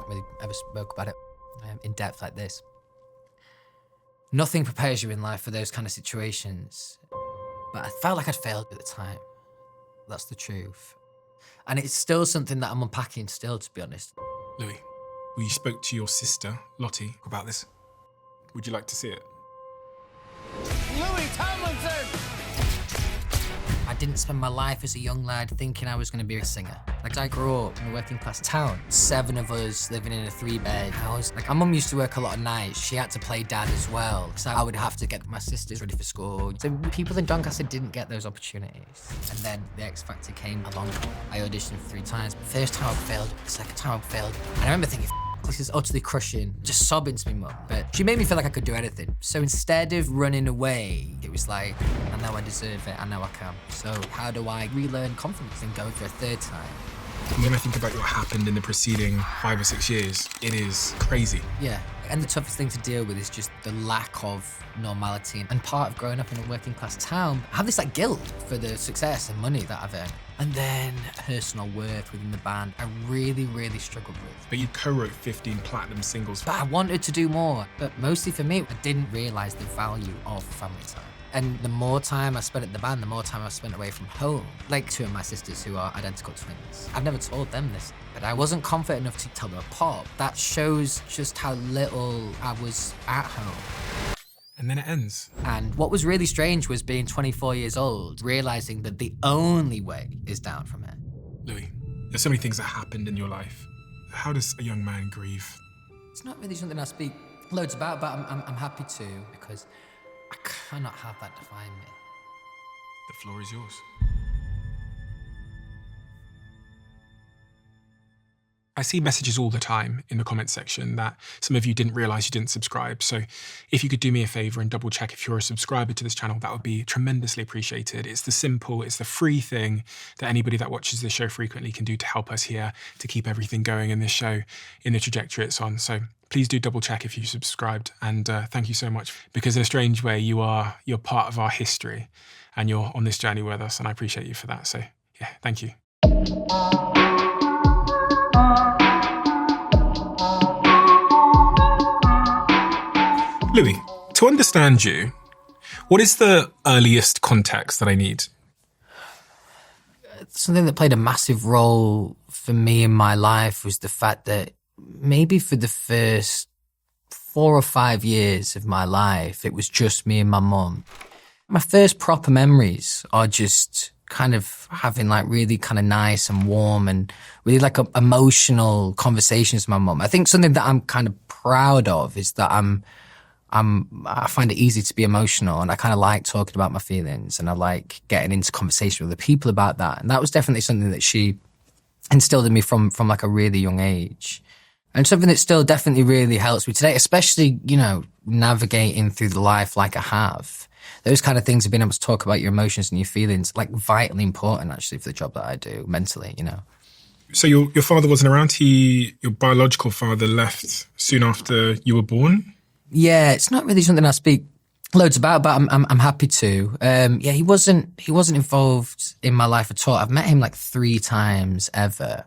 not really ever spoke about it in depth like this. Nothing prepares you in life for those kind of situations. But I felt like I'd failed at the time. That's the truth. And it's still something that I'm unpacking still, to be honest. Louis, we spoke to your sister, Lottie, about this. Would you like to see it? Louis Tomlinson! I didn't spend my life as a young lad thinking I was going to be a singer. Like, I grew up in a working class town. 7 of us living in a 3-bed house. Like, my mum used to work a lot of nights. She had to play dad as well. So I would have to get my sisters ready for school. So people in Doncaster didn't get those opportunities. And then the X Factor came along. I auditioned 3 times. First time I failed, the second time I failed. And I remember thinking, this is utterly crushing, just sobbing to me mum. But she made me feel like I could do anything. So instead of running away, it was like, I know I deserve it, I know I can. So how do I relearn confidence and go for a 3rd time? When I think about what happened in the preceding 5 or 6 years, it is crazy. Yeah, and the toughest thing to deal with is just the lack of normality. And part of growing up in a working class town, I have this like guilt for the success and money that I've earned. And then personal worth within the band, I really, really struggled with. But you co-wrote 15 platinum singles. But I wanted to do more. But mostly for me, I didn't realise the value of family time. And the more time I spent at the band, the more time I spent away from home. Like 2 of my sisters who are identical twins. I've never told them this, but I wasn't confident enough to tell them apart. That shows just how little I was at home. And then it ends. And what was really strange was being 24 years old, realising that the only way is down from it. Louis, there's so many things that happened in your life. How does a young man grieve? It's not really something I speak loads about, but I'm happy to, because I cannot have that define me. The floor is yours. I see messages all the time in the comments section that some of you didn't realise you didn't subscribe. So if you could do me a favour and double check if you're a subscriber to this channel, that would be tremendously appreciated. It's the free thing that anybody that watches this show frequently can do to help us here, to keep everything going in this show in the trajectory it's on. So please do double check if you subscribed. And thank you so much, because in a strange way, you're part of our history and you're on this journey with us. And I appreciate you for that. So yeah, thank you. Louis, to understand you, what is the earliest context that I need? Something that played a massive role for me in my life was the fact that maybe for the first 4 or 5 years of my life, it was just me and my mum. My first proper memories are just kind of having like really kind of nice and warm and really like emotional conversations with my mum. I think something that I'm kind of proud of is that I find it easy to be emotional, and I kind of like talking about my feelings, and I like getting into conversation with other people about that. And that was definitely something that she instilled in me from like a really young age. And something that still definitely really helps me today, especially, you know, navigating through the life like I have. Those kind of things of being able to talk about your emotions and your feelings, like vitally important actually for the job that I do mentally, you know. So your father wasn't around. Your biological father left soon after you were born? Yeah, it's not really something I speak loads about, but I'm happy to. Yeah, he wasn't involved in my life at all. I've met him like 3 times ever.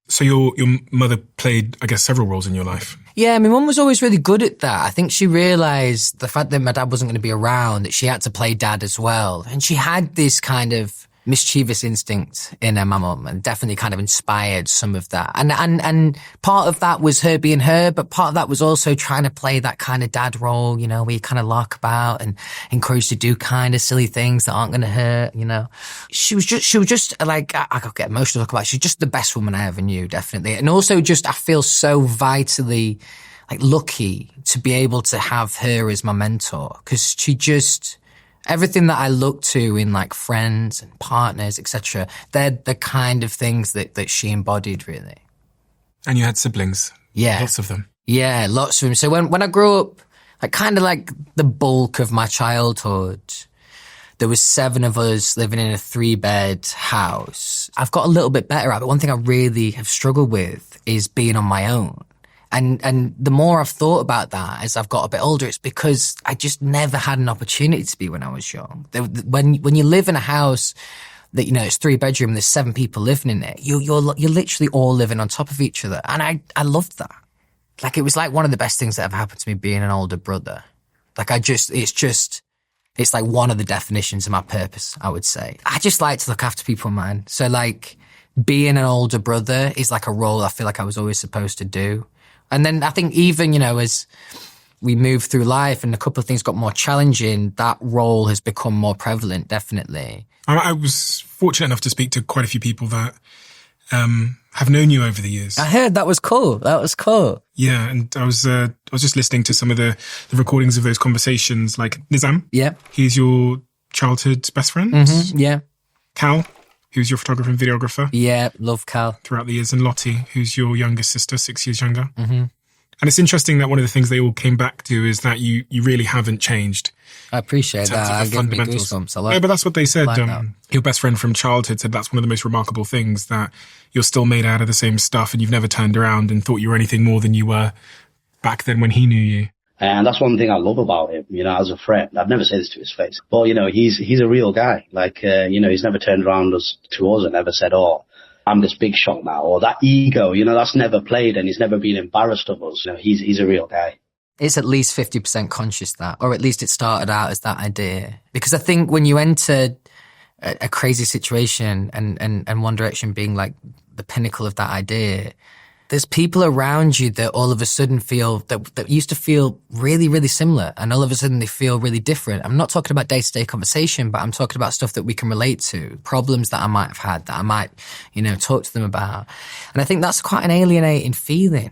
So your mother played, I guess, several roles in your life. Yeah, my mum was always really good at that. I think she realised the fact that my dad wasn't going to be around, that she had to play dad as well. And she had this kind of mischievous instinct in her, my mum, and definitely kind of inspired some of that. And part of that was her being her, but part of that was also trying to play that kind of dad role, you know, where you kind of lark about and encouraged to do kind of silly things that aren't going to hurt, you know. She was just like, I could get emotional talk about it. She's just the best woman I ever knew, definitely. And also just, I feel so vitally like lucky to be able to have her as my mentor, because she just, everything that I look to in like friends and partners, etc., they're the kind of things that she embodied, really. And you had siblings? Yeah. Lots of them? Yeah, lots of them. So when I grew up, like kind of like the bulk of my childhood, there was 7 of us living in a 3-bed house. I've got a little bit better at it, but one thing I really have struggled with is being on my own. And the more I've thought about that as I've got a bit older, it's because I just never had an opportunity to be when I was young. When you live in a house that, you know, it's 3-bedroom, there's 7 people living in it. You're literally all living on top of each other. And I loved that. Like, it was like one of the best things that ever happened to me being an older brother. Like, it's like one of the definitions of my purpose, I would say. I just like to look after people, man. So like being an older brother is like a role I feel like I was always supposed to do. And then I think even, you know, as we move through life and a couple of things got more challenging, that role has become more prevalent, definitely. I was fortunate enough to speak to quite a few people that have known you over the years. I heard that was cool. That was cool. Yeah, and I was just listening to some of the recordings of those conversations, like Nizam. Yeah. He's your childhood best friend. Mm-hmm, yeah. Cal, who's your photographer and videographer. Yeah, love Cal. Throughout the years. And Lottie, who's your youngest sister, 6 years younger. Mm-hmm. And it's interesting that one of the things they all came back to is that you really haven't changed. I appreciate that. I give me goosebumps. I like, but that's what they said. Like your best friend from childhood said that's one of the most remarkable things, that you're still made out of the same stuff and you've never turned around and thought you were anything more than you were back then when he knew you. And that's one thing I love about him, you know, as a friend. I'd never say this to his face, but, you know, he's a real guy. Like, you know, he's never turned around to us and ever said, oh, I'm this big shot now, or that ego, you know, that's never played, and he's never been embarrassed of us. You know, he's a real guy. It's at least 50% conscious that, or at least it started out as that idea. Because I think when you enter a crazy situation and One Direction being like the pinnacle of that idea, there's people around you that all of a sudden feel that used to feel really, really similar, and all of a sudden they feel really different. I'm not talking about day-to-day conversation, but I'm talking about stuff that we can relate to, problems that I might have had that I might, you know, talk to them about. And I think that's quite an alienating feeling.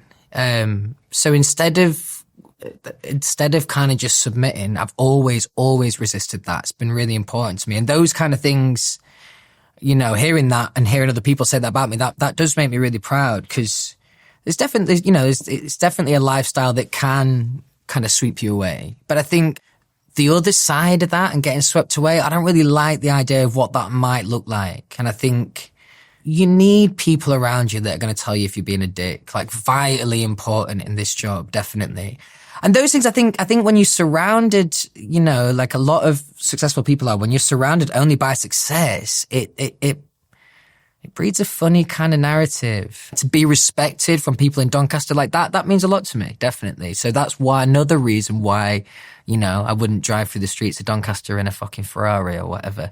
So instead of kind of just submitting, I've always resisted that. It's been really important to me. And those kind of things, you know, hearing that and hearing other people say that about me, that does make me really proud, because there's definitely, you know, it's definitely a lifestyle that can kind of sweep you away. But I think the other side of that and getting swept away, I don't really like the idea of what that might look like. And I think you need people around you that are going to tell you if you're being a dick, like vitally important in this job, definitely. And those things, I think when you're surrounded, you know, like a lot of successful people are, when you're surrounded only by success, it breeds a funny kind of narrative. To be respected from people in Doncaster like that means a lot to me, definitely. So that's why, another reason why, you know, I wouldn't drive through the streets of Doncaster in a fucking Ferrari or whatever.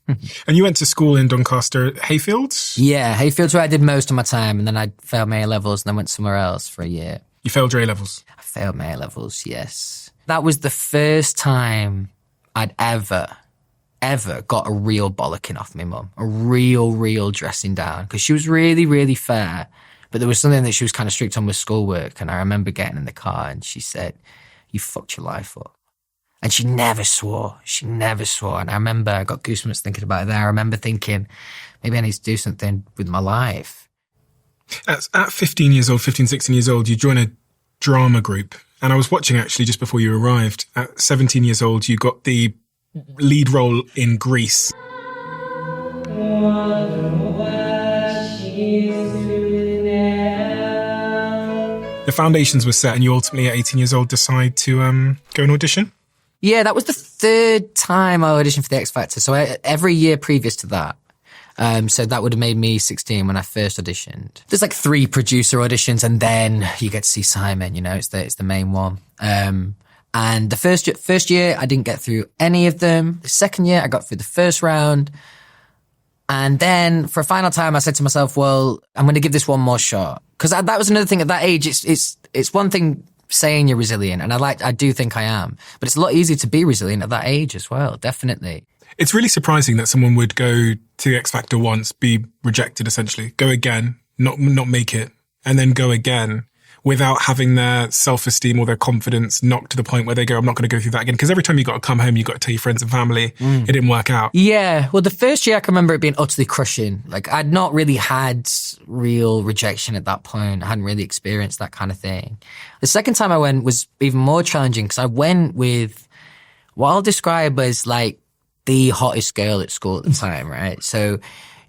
And you went to school in Doncaster, Hayfields? Yeah, Hayfields, where I did most of my time, and then I failed my A-levels and then went somewhere else for a year. You failed your A-levels? I failed my A-levels, yes. That was the first time I'd ever got a real bollocking off my mum. A real dressing down. Because she was really, really fair. But there was something that she was kind of strict on with schoolwork. And I remember getting in the car and she said, "You fucked your life up." And she never swore. She never swore. And I remember, I got goosebumps thinking about it there. I remember thinking, maybe I need to do something with my life. At 15 years old, 15, 16 years old, you joined a drama group. And I was watching actually just before you arrived. At 17 years old, you got the lead role in Grease. The foundations were set and you ultimately at 18 years old decide to go and audition? Yeah, that was the third time I auditioned for the X Factor. So every year previous to that. So that would have made me 16 when I first auditioned. There's like 3 producer auditions and then you get to see Simon, you know, it's the main one. And the first year, I didn't get through any of them. The second year, I got through the first round. And then for a final time, I said to myself, well, I'm going to give this one more shot. Because that was another thing at that age. It's one thing saying you're resilient, and I do think I am. But it's a lot easier to be resilient at that age as well, definitely. It's really surprising that someone would go to the X Factor once, be rejected essentially, go again, not make it, and then go again, without having their self-esteem or their confidence knocked to the point where they go, I'm not going to go through that again. Because every time you got to come home, you got to tell your friends and family it didn't work out. Yeah. Well, the first year I can remember it being utterly crushing. Like I'd not really had real rejection at that point. I hadn't really experienced that kind of thing. The second time I went was even more challenging because I went with what I'll describe as like the hottest girl at school at the time, right? So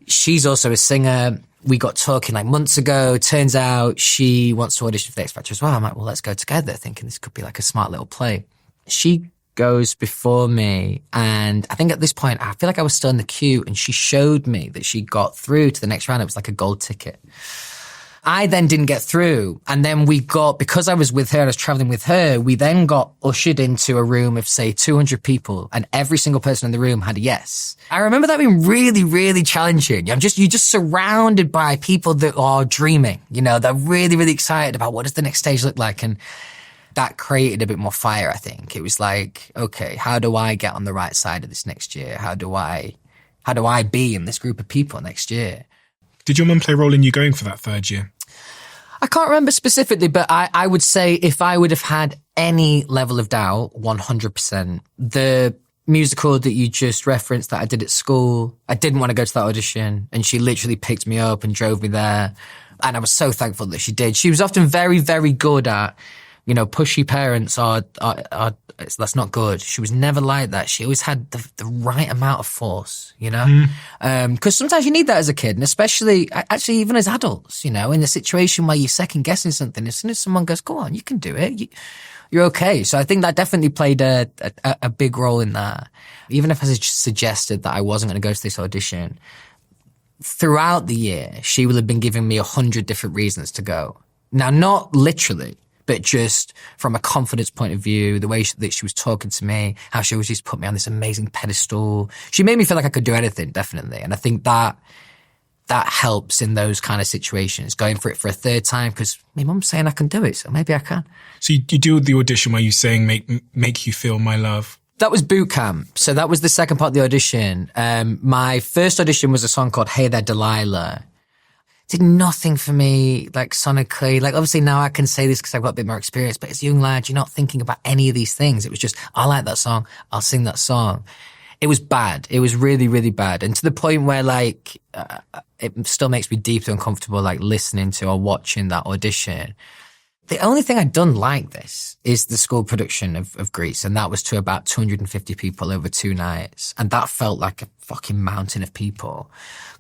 she's also a singer. We got talking like months ago. Turns out she wants to audition for the X Factor as well. I'm like, well, let's go together, thinking this could be like a smart little play. She goes before me. And I think at this point, I feel like I was still in the queue, and she showed me that she got through to the next round. It was like a gold ticket. I then didn't get through. And then because I was with her, I was traveling with her, we then got ushered into a room of, say, 200 people, and every single person in the room had a yes. I remember that being really, really challenging. You're just surrounded by people that are dreaming, they're really, really excited about what does the next stage look like. And that created a bit more fire, I think. It was like, okay, how do I get on the right side of this next year? How do I be in this group of people next year? Did your mum play a role in you going for that third year? I can't remember specifically, but I would say if I would have had any level of doubt, 100%. The musical that you just referenced that I did at school, I didn't want to go to that audition, and she literally picked me up and drove me there. And I was so thankful that she did. She was often very, very good at, pushy parents that's not good. She was never like that. She always had the right amount of force, because sometimes you need that as a kid, and especially, actually, even as adults, in a situation where you're second guessing something, as soon as someone goes, go on, you can do it, you're okay. So I think that definitely played a big role in that. Even if I suggested that I wasn't going to go to this audition, throughout the year, she will have been giving me 100 different reasons to go. Now, not literally, but just from a confidence point of view, the way that she was talking to me, how she always just put me on this amazing pedestal. She made me feel like I could do anything, definitely. And I think that helps in those kind of situations, going for it for a third time, because my mum's saying I can do it, so maybe I can. So you do the audition where you saying, make you feel my love. That was boot camp. So that was the second part of the audition. My first audition was a song called Hey There Delilah. Did nothing for me, like sonically. Like, obviously now I can say this because I've got a bit more experience, but as a young lad, you're not thinking about any of these things. It was just, I like that song, I'll sing that song. It was bad. It was really, really bad. And to the point where, like, it still makes me deeply uncomfortable, like, listening to or watching that audition. The only thing I'd done like this is the school production of Grease, and that was to about 250 people over 2 nights. And that felt like a fucking mountain of people.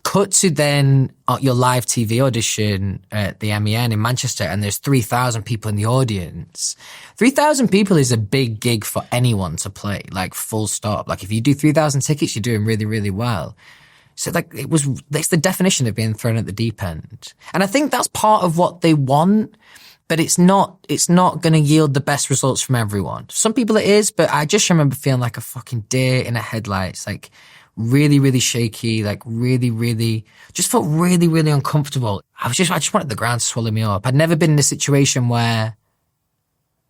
Cut to then your live TV audition at the MEN in Manchester, and there's 3,000 people in the audience. 3,000 people is a big gig for anyone to play, like, full stop. Like, if you do 3,000 tickets, you're doing really, really well. So, like, it's the definition of being thrown at the deep end. And I think that's part of what they want. But it's not going to yield the best results from everyone. Some people it is, but I just remember feeling like a fucking deer in a headlights, like really, really shaky, like really, really, just felt really, really uncomfortable. I just wanted the ground to swallow me up. I'd never been in a situation where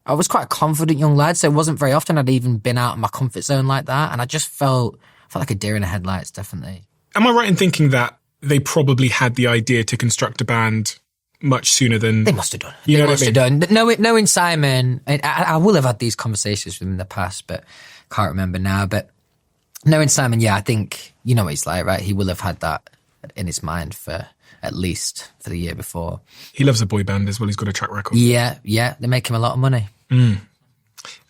I was quite a confident young lad, so it wasn't very often I'd even been out of my comfort zone like that. And I just felt like a deer in the headlights, definitely. Am I right in thinking that they probably had the idea to construct a band much sooner than... They must have done. You know they what must I mean? have done. Knowing Simon, I will have had these conversations with him in the past, but can't remember now. But knowing Simon, yeah, I think, you know what he's like, right? He will have had that in his mind for at least for the year before. He loves a boy band as well. He's got a track record. Yeah. They make him a lot of money. Mm.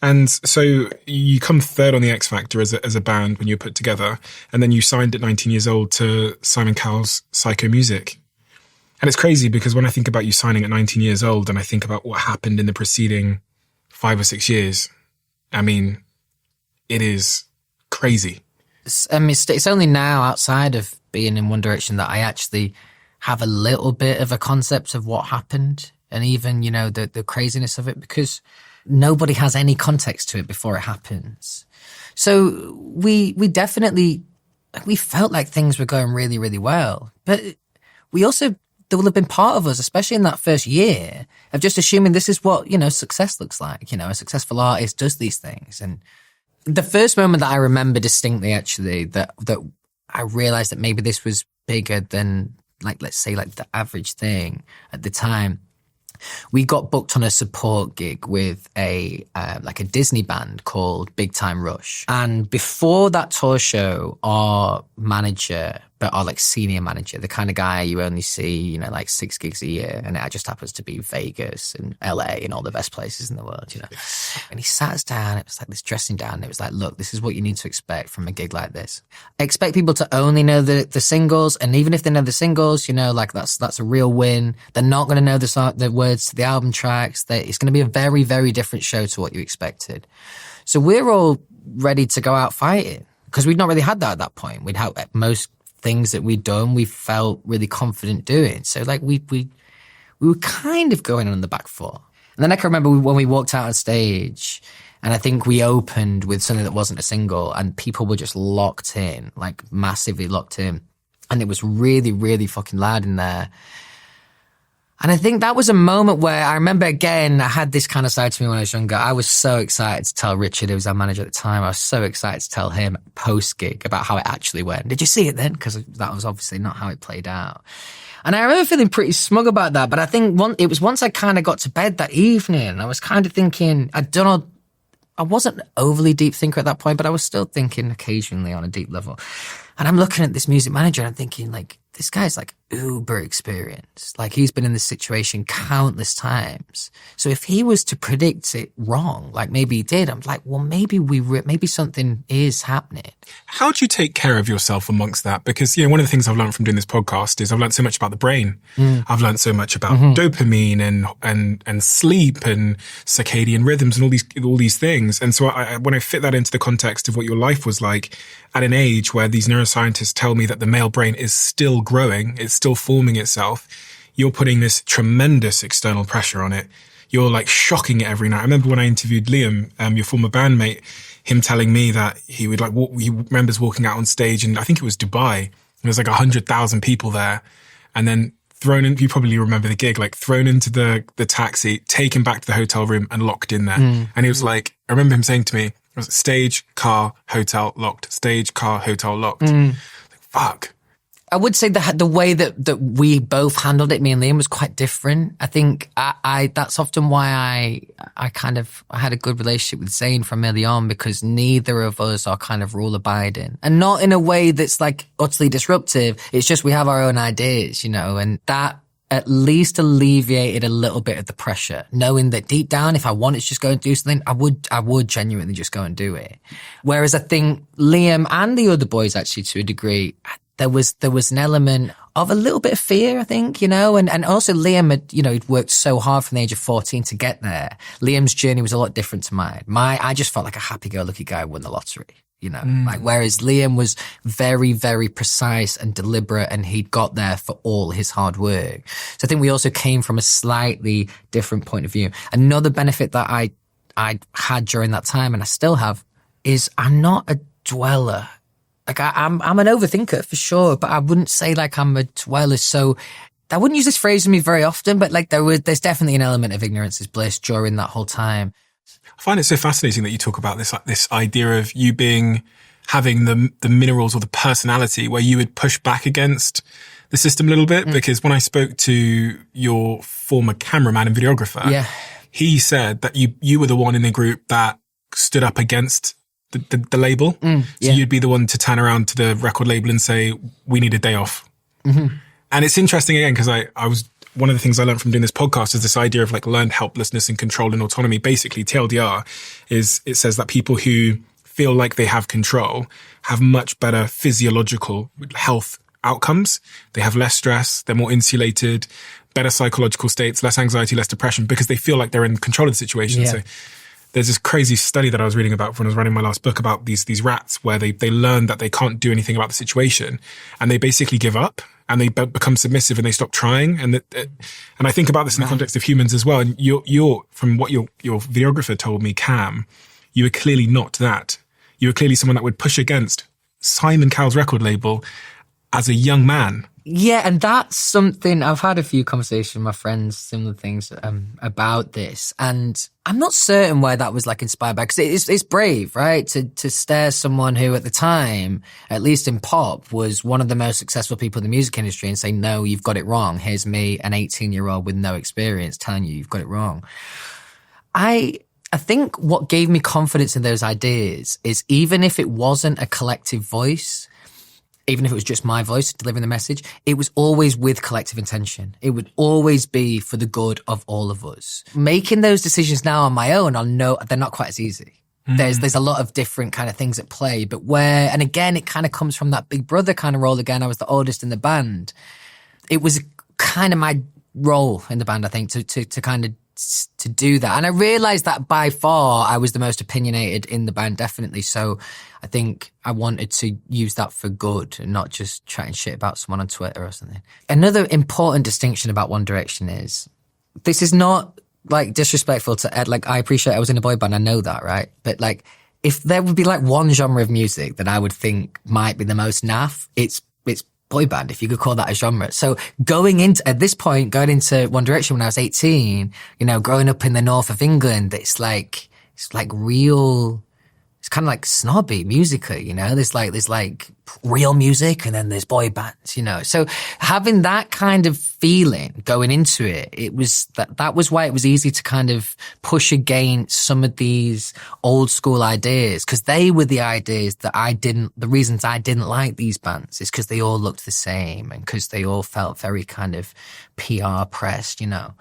And so you come third on the X Factor as a band when you were put together, and then you signed at 19 years old to Simon Cowell's Psycho Music. And it's crazy because when I think about you signing at 19 years old and I think about what happened in the preceding 5 or 6 years, I mean, it is crazy. It's only now, outside of being in One Direction, that I actually have a little bit of a concept of what happened, and even, you know, the craziness of it, because nobody has any context to it before it happens. So we definitely, we felt like things were going really, really well. But we also, there will have been part of us, especially in that first year, of just assuming this is what, you know, success looks like. You know, a successful artist does these things. And the first moment that I remember distinctly, actually, that I realized that maybe this was bigger than, like, let's say, like, the average thing at the time. We got booked on a support gig with a Disney band called Big Time Rush. And before that tour show, our manager, but our, like, senior manager, the kind of guy you only see, you know, like 6 gigs a year, and it just happens to be Vegas and LA and all the best places in the world, you know. And he sat us down, it was like this dressing down, it was like, look, this is what you need to expect from a gig like this. Expect people to only know the singles, and even if they know the singles, you know, like, that's a real win. They're not going to know the words to the album tracks. It's going to be a very, very different show to what you expected. So we're all ready to go out fighting because we'd not really had that at that point. We'd had most things that we'd done, we felt really confident doing. So like we were kind of going on the back foot. And then I can remember when we walked out on stage, and I think we opened with something that wasn't a single, and people were just locked in, like massively locked in. And it was really, really fucking loud in there. And I think that was a moment where I remember, again, I had this kind of side to me when I was younger. I was so excited to tell Richard, who was our manager at the time, I was so excited to tell him post-gig about how it actually went. Did you see it then? Because that was obviously not how it played out. And I remember feeling pretty smug about that. But I think it was once I kind of got to bed that evening, I was kind of thinking, I wasn't an overly deep thinker at that point, but I was still thinking occasionally on a deep level. And I'm looking at this music manager and I'm thinking, like, this guy's like uber experienced. Like, he's been in this situation countless times. So if he was to predict it wrong, like maybe he did, I'm like, well, maybe something is happening. How do you take care of yourself amongst that? Because, one of the things I've learned from doing this podcast is I've learned so much about the brain. I've learned so much about dopamine and sleep and circadian rhythms and all these things. And so when I fit that into the context of what your life was like at an age where these neuroscientists tell me that the male brain is still growing, it's still forming itself, you're putting this tremendous external pressure on it. You're like shocking it every night. I remember when I interviewed Liam, your former bandmate, him telling me that he would he remembers walking out on stage, and I think it was Dubai. There was like 100,000 people there, and then thrown in, you probably remember the gig, like thrown into the taxi, taken back to the hotel room and locked in there. And he was like, I remember him saying to me, it was stage, car, hotel, locked, stage, car, hotel, locked. Like, fuck. I would say that the way that we both handled it, me and Liam, was quite different. I think that's often why I had a good relationship with Zayn from early on, because neither of us are kind of rule abiding, and not in a way that's like utterly disruptive. It's just we have our own ideas, and that at least alleviated a little bit of the pressure, knowing that deep down, if I wanted to just go and do something, I would genuinely just go and do it. Whereas I think Liam and the other boys, actually, to a degree, there was an element of a little bit of fear, I think, and also Liam had, he'd worked so hard from the age of 14 to get there. Liam's journey was a lot different to mine. I just felt like a happy-go-lucky guy who won the lottery, like, whereas Liam was very, very precise and deliberate, and he'd got there for all his hard work. So I think we also came from a slightly different point of view. Another benefit that I had during that time, and I still have, is I'm not a dweller. Like, I'm an overthinker for sure, but I wouldn't say like I'm a dweller. So I wouldn't use this phrase with me very often, but like there's definitely an element of ignorance is bliss during that whole time. I find it so fascinating that you talk about this idea of you having the minerals or the personality where you would push back against the system a little bit. Because when I spoke to your former cameraman and videographer, he said that you were the one in the group that stood up against the label. So you'd be the one to turn around to the record label and say, we need a day off. And it's interesting again, because I was, one of the things I learned from doing this podcast is this idea of like learned helplessness and control and autonomy. Basically, TLDR is, it says that people who feel like they have control have much better physiological health outcomes. They have less stress, they're more insulated, better psychological states, less anxiety, less depression, because they feel like they're in control of the situation. So there's this crazy study that I was reading about when I was writing my last book about these rats, where they learn that they can't do anything about the situation, and they basically give up and they become submissive and they stop trying. And I think about this in the context of humans as well. And you're from what your videographer told me, Cam, you were clearly not that. You were clearly someone that would push against Simon Cowell's record label as a young man. Yeah, and that's something, I've had a few conversations with my friends, similar things about this, and I'm not certain where that was like inspired by, because it's brave, right? To stare someone who at the time, at least in pop, was one of the most successful people in the music industry and say, no, you've got it wrong. Here's me, an 18-year-old with no experience, telling you've got it wrong. I think what gave me confidence in those ideas is, even if it wasn't a collective voice, even if it was just my voice delivering the message, it was always with collective intention. It would always be for the good of all of us. Making those decisions now on my own, they're not quite as easy. There's a lot of different kind of things at play, but and again, it kind of comes from that big brother kind of role again. I was the oldest in the band. It was kind of my role in the band, I think, to kind of to do that. And I realized that by far I was the most opinionated in the band, definitely. So I think I wanted to use that for good and not just chatting shit about someone on Twitter or something. Another important distinction about One Direction is this is not like disrespectful to Ed. Like, I appreciate I was in a boy band. I know that, right? But like, if there would be like one genre of music that I would think might be the most naff, it's boy band, if you could call that a genre. So going into One Direction when I was 18, you know, growing up in the north of England, it's like real, it's kind of like snobby musically, you know, there's like real music and then there's boy bands, you know. So having that kind of feeling going into it, it was that was why it was easy to kind of push against some of these old school ideas, because they were the ideas that the reasons I didn't like these bands is because they all looked the same and because they all felt very kind of PR pressed, you know.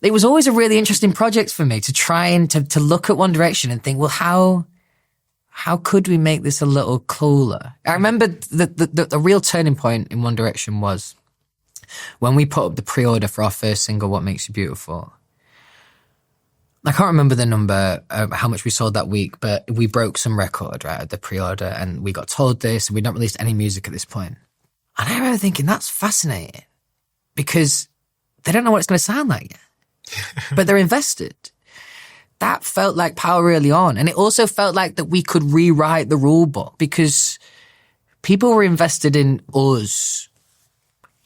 It was always a really interesting project for me to try and to look at One Direction and think, well, how could we make this a little cooler? I remember the real turning point in One Direction was when we put up the pre-order for our first single, What Makes You Beautiful. I can't remember the number of how much we sold that week, but we broke some record, right, at the pre-order, and we got told this, and we'd not released any music at this point. And I remember thinking, that's fascinating, because they don't know what it's going to sound like yet, but they're invested. That felt like power early on. And it also felt like that we could rewrite the rule book because people were invested in us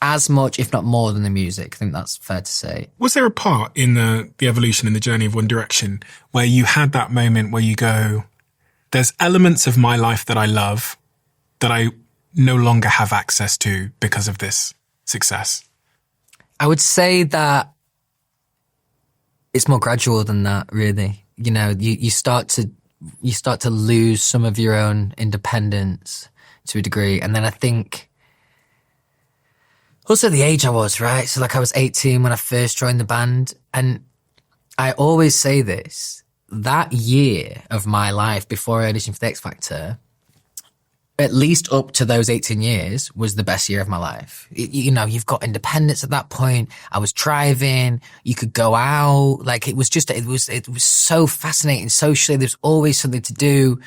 as much, if not more, than the music. I think that's fair to say. Was there a part in the evolution and the journey of One Direction where you had that moment where you go, there's elements of my life that I love that I no longer have access to because of this success? I would say that it's more gradual than that, really. You know, you start to lose some of your own independence to a degree. And then I think also the age I was, right? So like I was 18 when I first joined the band. And I always say this, that year of my life before I auditioned for the X Factor, at least up to those 18 years, was the best year of my life. You know, you've got independence at that point. I was driving. You could go out. Like, it was so fascinating socially. There's always something to do.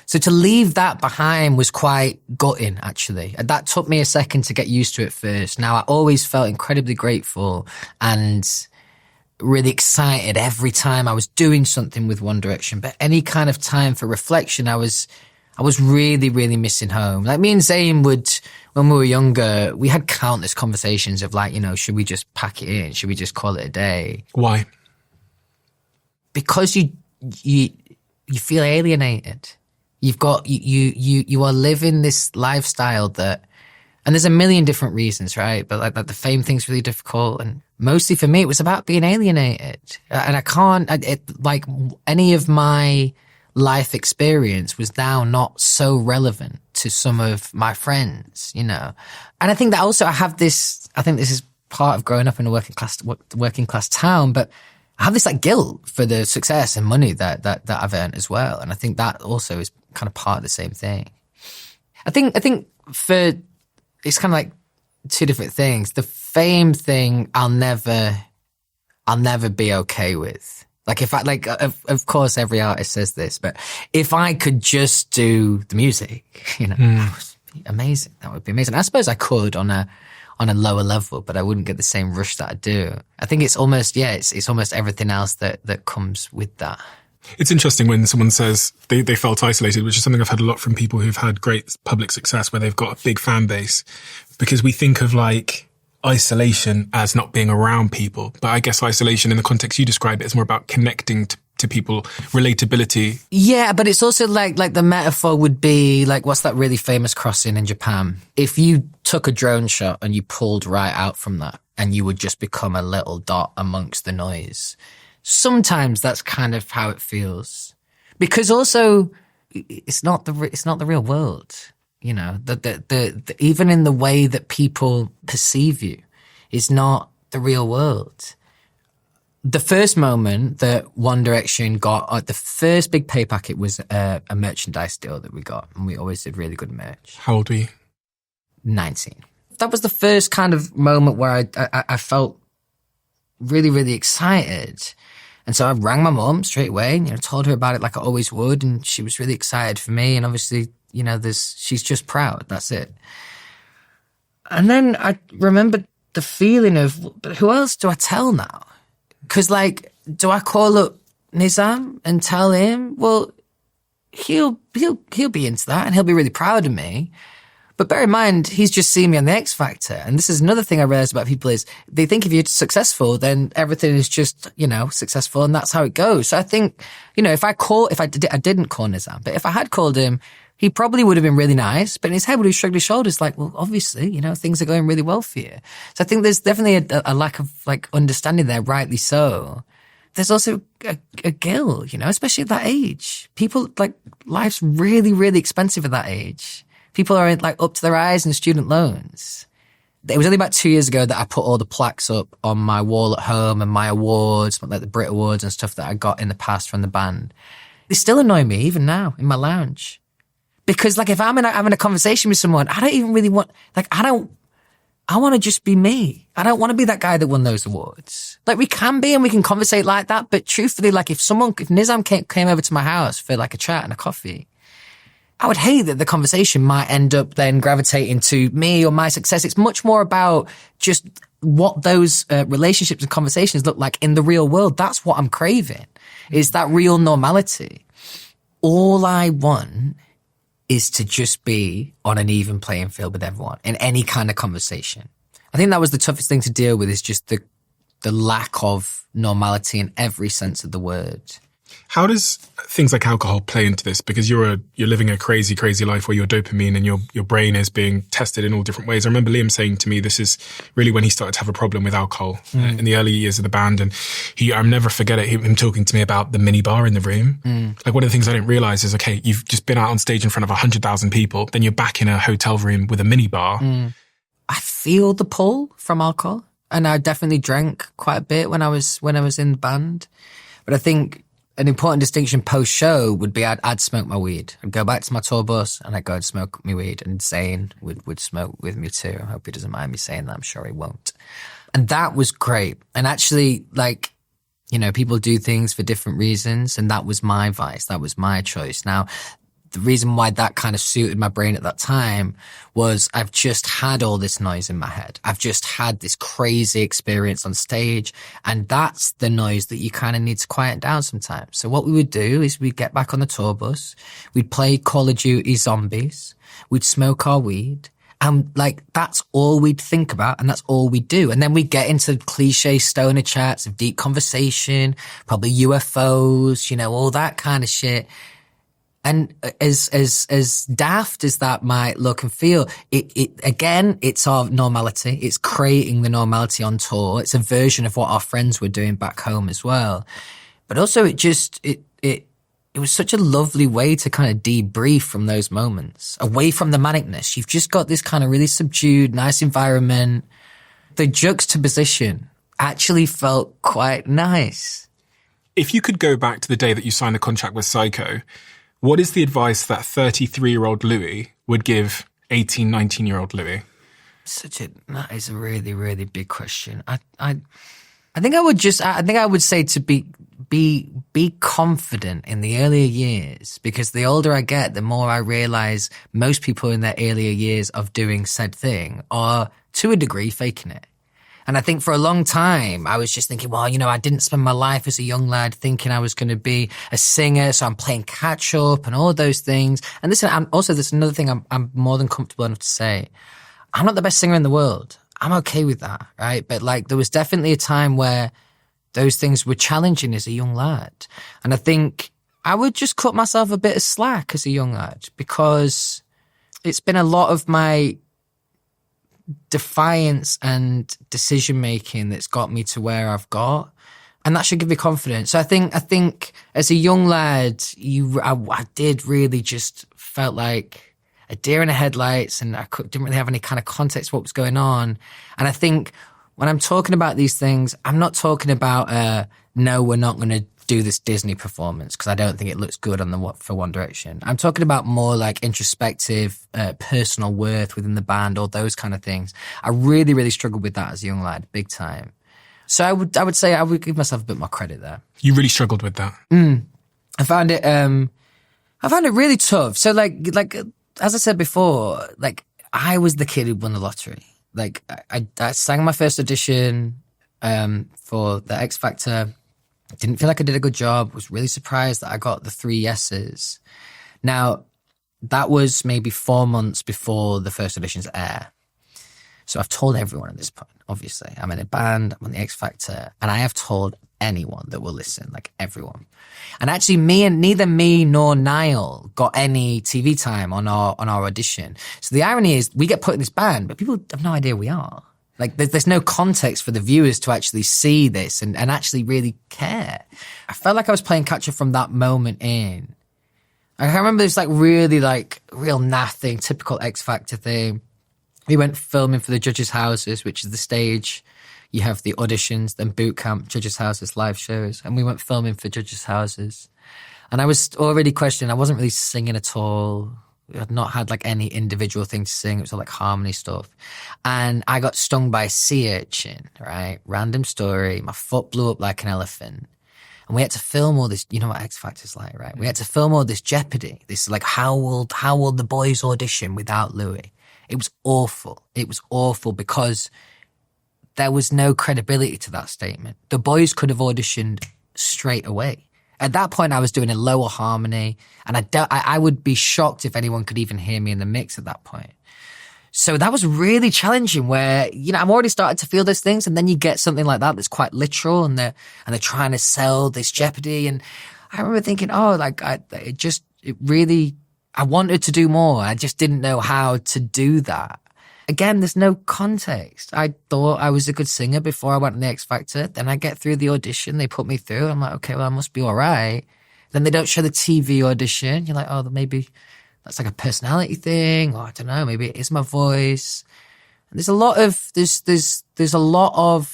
So to leave that behind was quite gutting, actually. And that took me a second to get used to it first. Now, I always felt incredibly grateful and really excited every time I was doing something with One Direction. But any kind of time for reflection, I was really, really missing home. Like, me and Zayn would, when we were younger, we had countless conversations of like, you know, should we just pack it in? Should we just call it a day? Why? Because you feel alienated. You've got, you are living this lifestyle that, and there's a million different reasons, right? But like the fame thing's really difficult. And mostly for me, it was about being alienated. And I can't, like any of my life experience was now not so relevant to some of my friends, you know. And I think that also I think this is part of growing up in a working class town, but I have this like guilt for the success and money that I've earned as well. And I think that also is kind of part of the same thing. I think it's kind of like two different things. The fame thing, I'll never be okay with. Like, if I, like, of course every artist says this, but if I could just do the music, you know, that would be amazing. That would be amazing. I suppose I could on a lower level, but I wouldn't get the same rush that I do. I think it's almost, it's almost everything else that comes with that. It's interesting when someone says they felt isolated, which is something I've had a lot from people who've had great public success where they've got a big fan base, because we think of like isolation as not being around people. But I guess isolation in the context you describe it is more about connecting to people, relatability. Yeah, but it's also like the metaphor would be like, what's that really famous crossing in Japan? If you took a drone shot and you pulled right out from that and you would just become a little dot amongst the noise. Sometimes that's kind of how it feels. Because also it's not the real world. You know, the even in the way that people perceive you is not the real world. The first moment that One Direction got, the first big pay packet was a merchandise deal that we got, and we always did really good merch. How old were you? 19. That was the first kind of moment where I felt really, really excited. And so I rang my mum straight away and, told her about it like I always would. And she was really excited for me. And obviously, she's just proud. That's it. And then I remembered the feeling of, but who else do I tell now? Because, like, do I call up Nizam and tell him? Well, he'll be into that and he'll be really proud of me. But bear in mind, he's just seen me on the X Factor. And this is another thing I realized about people is they think if you're successful, then everything is just, successful and that's how it goes. So I think, if I didn't call Nizam, but if I had called him, he probably would have been really nice. But in his head, would have shrugged his shoulders like, well, obviously, things are going really well for you. So I think there's definitely a lack of like understanding there, rightly so. There's also a guilt, especially at that age. People, like, life's really, really expensive at that age. People are like up to their eyes in student loans. It was only about 2 years ago that I put all the plaques up on my wall at home and my awards, like the Brit Awards and stuff that I got in the past from the band. They still annoy me even now in my lounge. Because like if I'm having a conversation with someone, I don't even really want, like I want to just be me. I don't want to be that guy that won those awards. Like we can be and we can conversate like that. But truthfully, like if Nizam came over to my house for like a chat and a coffee, I would hate that the conversation might end up then gravitating to me or my success. It's much more about just what those relationships and conversations look like in the real world. That's what I'm craving, is that real normality. All I want is to just be on an even playing field with everyone in any kind of conversation. I think that was the toughest thing to deal with, is just the lack of normality in every sense of the word. How does things like alcohol play into this? Because you're living a crazy, crazy life where your dopamine and your brain is being tested in all different ways. I remember Liam saying to me, this is really when he started to have a problem with alcohol in the early years of the band. And I'll never forget it, him talking to me about the mini bar in the room. Like one of the things I didn't realize is, okay, you've just been out on stage in front of 100,000 people. Then you're back in a hotel room with a mini bar. I feel the pull from alcohol, and I definitely drank quite a bit when I was in the band. But I think an important distinction post-show would be I'd smoke my weed. I'd go back to my tour bus and I'd go and smoke my weed, and Zayn would smoke with me too. I hope he doesn't mind me saying that. I'm sure he won't. And that was great. And actually, like, people do things for different reasons, and that was my vice. That was my choice. Now, the reason why that kind of suited my brain at that time was I've just had all this noise in my head. I've just had this crazy experience on stage, and that's the noise that you kind of need to quiet down sometimes. So what we would do is we'd get back on the tour bus, we'd play Call of Duty Zombies, we'd smoke our weed, and like that's all we'd think about, and that's all we'd do. And then we'd get into cliche stoner chats of deep conversation, probably UFOs, all that kind of shit. And as daft as that might look and feel, it's our normality. It's creating the normality on tour. It's a version of what our friends were doing back home as well. But also it was such a lovely way to kind of debrief from those moments, away from the manicness. You've just got this kind of really subdued, nice environment. The juxtaposition actually felt quite nice. If you could go back to the day that you signed the contract with Psycho, what is the advice that 33-year-old Louis would give 18, 19-year-old Louis? That is a really, really big question. I think I would say to be confident in the earlier years, because the older I get, the more I realize most people in their earlier years of doing said thing are to a degree faking it. And I think for a long time, I was just thinking, well, I didn't spend my life as a young lad thinking I was going to be a singer, so I'm playing catch up and all those things. And listen, there's another thing I'm more than comfortable enough to say. I'm not the best singer in the world. I'm okay with that, right? But like, there was definitely a time where those things were challenging as a young lad. And I think I would just cut myself a bit of slack as a young lad, because it's been a lot of my defiance and decision making that's got me to where I've got, and that should give me confidence. So I think as a young lad, I did really just felt like a deer in the headlights, and didn't really have any kind of context what was going on. And I think when I'm talking about these things, I'm not talking about no, we're not going to do this Disney performance because I don't think it looks good for One Direction. I'm talking about more like introspective, personal worth within the band, all those kind of things. I really, really struggled with that as a young lad, big time. So I would say I would give myself a bit more credit there. You really struggled with that. I found it really tough. So like as I said before, like I was the kid who won the lottery. Like I sang my first audition for the X Factor. Didn't feel like I did a good job. Was really surprised that I got the 3 yeses. Now, that was maybe 4 months before the first auditions air. So I've told everyone at this point, obviously. I'm in a band, I'm on the X Factor, and I have told anyone that will listen, like everyone. And actually neither me nor Niall got any TV time on our audition. So the irony is we get put in this band, but people have no idea we are. Like there's no context for the viewers to actually see this and actually really care. I felt like I was playing catch up from that moment in. I remember this like really like real naff typical X Factor thing. We went filming for the judges' houses, which is the stage. You have the auditions, then boot camp, judges' houses, live shows. And we went filming for judges' houses. And I was already questioning. I wasn't really singing at all. I had not had like any individual thing to sing. It was all like harmony stuff. And I got stung by a sea urchin, right? Random story. My foot blew up like an elephant. And we had to film all this, you know what X Factor's like, right? We had to film all this jeopardy. This like, how will the boys audition without Louis? It was awful. It was awful because there was no credibility to that statement. The boys could have auditioned straight away. At that point, I was doing a lower harmony, and I would be shocked if anyone could even hear me in the mix at that point. So that was really challenging where, you know, I'm already starting to feel those things, and then you get something like that that's quite literal, and they're trying to sell this jeopardy. And I remember thinking, I wanted to do more. I just didn't know how to do that. Again, there's no context. I thought I was a good singer before I went on the X Factor. Then I get through the audition. They put me through. I'm like, okay, well, I must be all right. Then they don't show the TV audition. You're like, oh, maybe that's like a personality thing. Or I don't know, maybe it is my voice. And there's a lot of,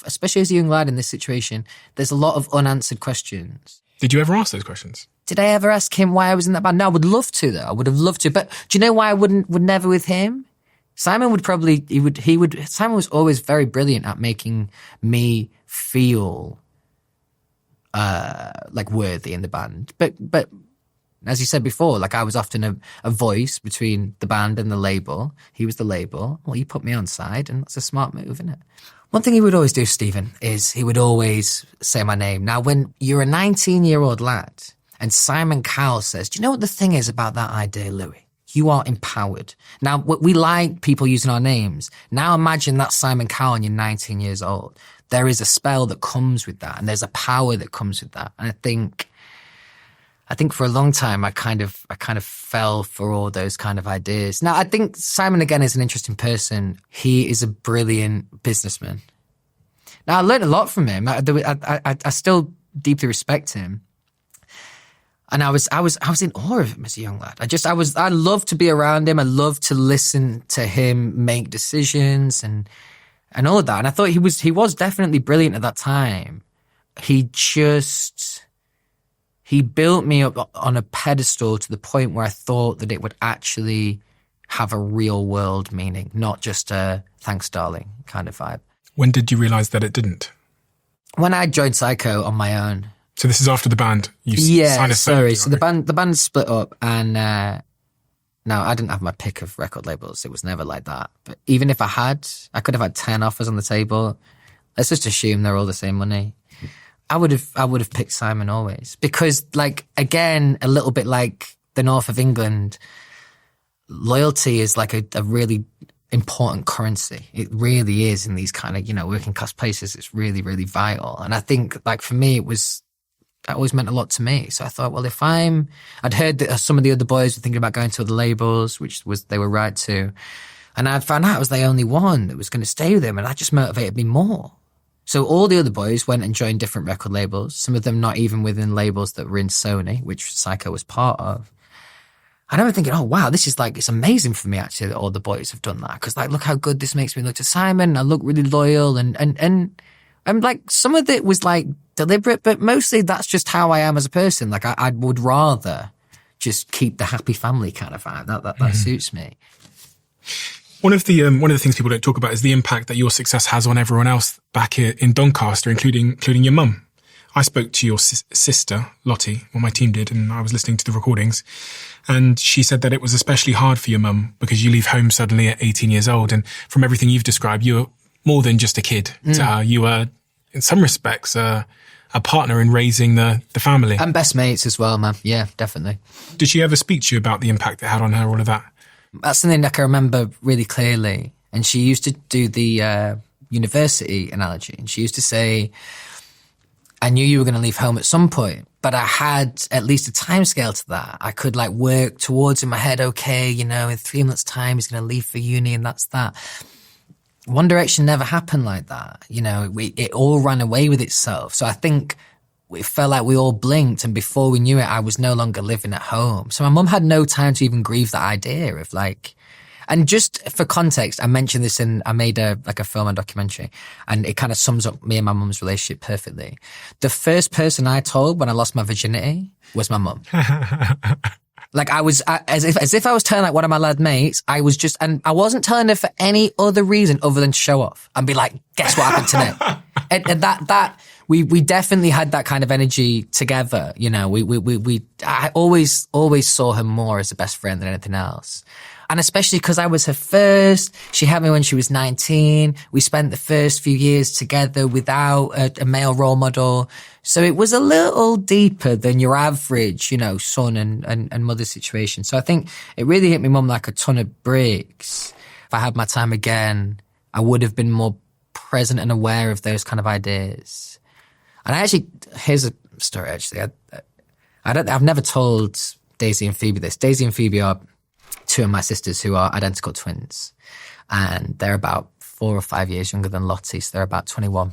especially as a young lad in this situation, there's a lot of unanswered questions. Did you ever ask those questions? Did I ever ask him why I was in that band? No, I would love to though. I would have loved to. But do you know why I would never with him? Simon Simon was always very brilliant at making me feel, like worthy in the band. But as you said before, like I was often a voice between the band and the label. He was the label. Well, you put me on side and that's a smart move, isn't it? One thing he would always do, Stephen, is he would always say my name. Now, when you're a 19-year-old lad and Simon Cowell says, do you know what the thing is about that idea, Louis? You are empowered. Now, we like people using our names. Now imagine that's Simon Cowell and you're 19 years old. There is a spell that comes with that, and there's a power that comes with that. And I think for a long time, I kind of fell for all those kind of ideas. Now, I think Simon, again, is an interesting person. He is a brilliant businessman. Now, I learned a lot from him. I still deeply respect him. And I was in awe of him as a young lad. I loved to be around him. I loved to listen to him make decisions and all of that. And I thought he was definitely brilliant at that time. He built me up on a pedestal to the point where I thought that it would actually have a real world meaning, not just a thanks darling kind of vibe. When did you realize that it didn't? When I joined Psycho on my own. So this is after the band. So the band split up, and now I didn't have my pick of record labels. It was never like that. But even if I could have had 10 offers on the table. Let's just assume they're all the same money. I would have picked Simon always, because, like, again, a little bit like the north of England, loyalty is like a really important currency. It really is in these kind of, working class places. It's really, really vital. And I think, like, for me, that always meant a lot to me. So I thought, well, I'd heard that some of the other boys were thinking about going to other labels, they were right to. And I found out I was the only one that was going to stay with them. And that just motivated me more. So all the other boys went and joined different record labels, some of them not even within labels that were in Sony, which Psycho was part of. I remember thinking, oh, wow, this is like, it's amazing for me actually that all the boys have done that. Because, like, look how good this makes me look to Simon. I look really loyal and like, some of it was like deliberate, but mostly that's just how I am as a person. Like, I would rather just keep the happy family kind of vibe. That suits me. One of the things people don't talk about is the impact that your success has on everyone else back in Doncaster, including your mum. I spoke to your sister, Lottie, well, my team did, and I was listening to the recordings, and she said that it was especially hard for your mum because you leave home suddenly at 18 years old, and from everything you've described, you're more than just a kid to her. You were, in some respects, a partner in raising the family. And best mates as well, man. Yeah, definitely. Did she ever speak to you about the impact it had on her, all of that? That's something that I can remember really clearly. And she used to do the university analogy, and she used to say, I knew you were going to leave home at some point, but I had at least a timescale to that. I could like work towards in my head, okay, you know, in 3 months' time, he's going to leave for uni and that's that. One Direction never happened like that. You know, it all ran away with itself. So I think it felt like we all blinked, and before we knew it, I was no longer living at home. So my mum had no time to even grieve that idea of like, and just for context, I mentioned this I made a film and documentary, and it kind of sums up me and my mum's relationship perfectly. The first person I told when I lost my virginity was my mum. Like as if I was telling like one of my lad mates, and I wasn't telling her for any other reason other than to show off and be like, guess what happened today? and we definitely had that kind of energy together. You know, I always saw her more as a best friend than anything else. And especially because I was her first, she had me when she was 19. We spent the first few years together without a male role model. So it was a little deeper than your average, you know, son and mother situation. So I think it really hit my mum like a ton of bricks. If I had my time again, I would have been more present and aware of those kind of ideas. And here's a story actually. I've never told Daisy and Phoebe this. Daisy and Phoebe are two of my sisters who are identical twins, and they're about 4 or 5 years younger than Lottie, so they're about 21.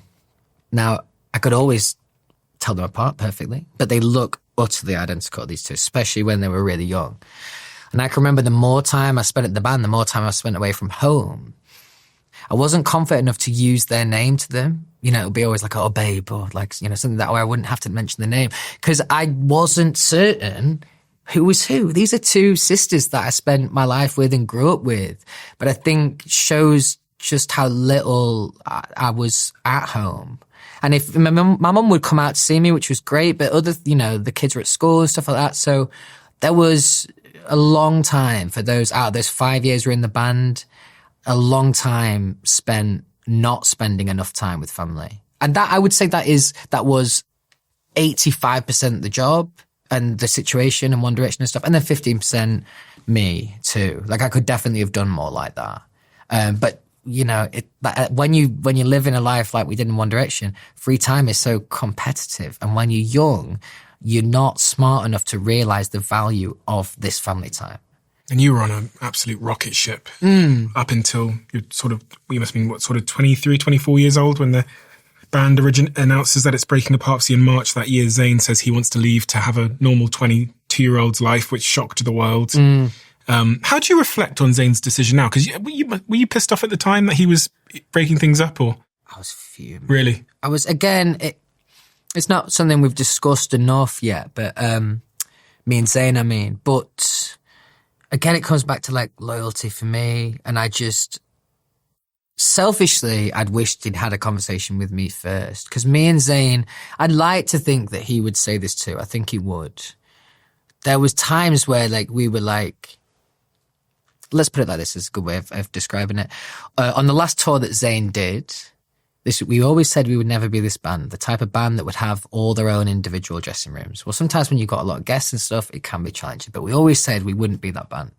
Now, I could always tell them apart perfectly, but they look utterly identical, these two, especially when they were really young. And I can remember the more time I spent at the band, the more time I spent away from home. I wasn't confident enough to use their name to them. You know, it would be always like, oh, babe, or like, you know, something that way I wouldn't have to mention the name, because I wasn't certain who was who. These are two sisters that I spent my life with and grew up with. But I think shows just how little I was at home. And if my mum would come out to see me, which was great, but other, you know, the kids were at school and stuff like that. So there was a long time for those 5 years we're in the band, a long time spent not spending enough time with family. And that, I would say that was 85% the job and the situation and One Direction and stuff. And then 15% me too. Like I could definitely have done more like that. But you know, when you live in a life like we did in One Direction, free time is so competitive. And when you're young, you're not smart enough to realize the value of this family time. And you were on an absolute rocket ship up until you must have been 23, 24 years old when the band announces that it's breaking apart. So in March that year, Zayn says he wants to leave to have a normal 22-year-old's life, which shocked the world. How do you reflect on Zayn's decision now? Because were you pissed off at the time that he was breaking things up, or? I was fuming. Really? I was, again, it's not something we've discussed enough yet, but me and Zayn, but again, it comes back to like loyalty for me. And I just, selfishly, I'd wished he'd had a conversation with me first. Because me and Zayn, I'd like to think that he would say this too. I think he would. There was times where like we were like, let's put it like this, is a good way of describing it. On the last tour that Zayn did, we always said we would never be this band, the type of band that would have all their own individual dressing rooms. Well, sometimes when you've got a lot of guests and stuff, it can be challenging, but we always said we wouldn't be that band.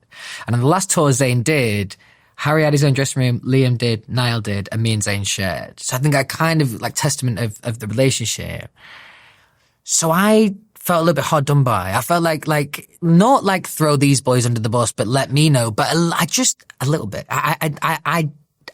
And on the last tour Zayn did, Harry had his own dressing room, Liam did, Niall did, and me and Zayn shared. So I think I kind of like testament of the relationship. So I felt a little bit hard done by. I felt like not like throw these boys under the bus, but let me know. But I just a little bit.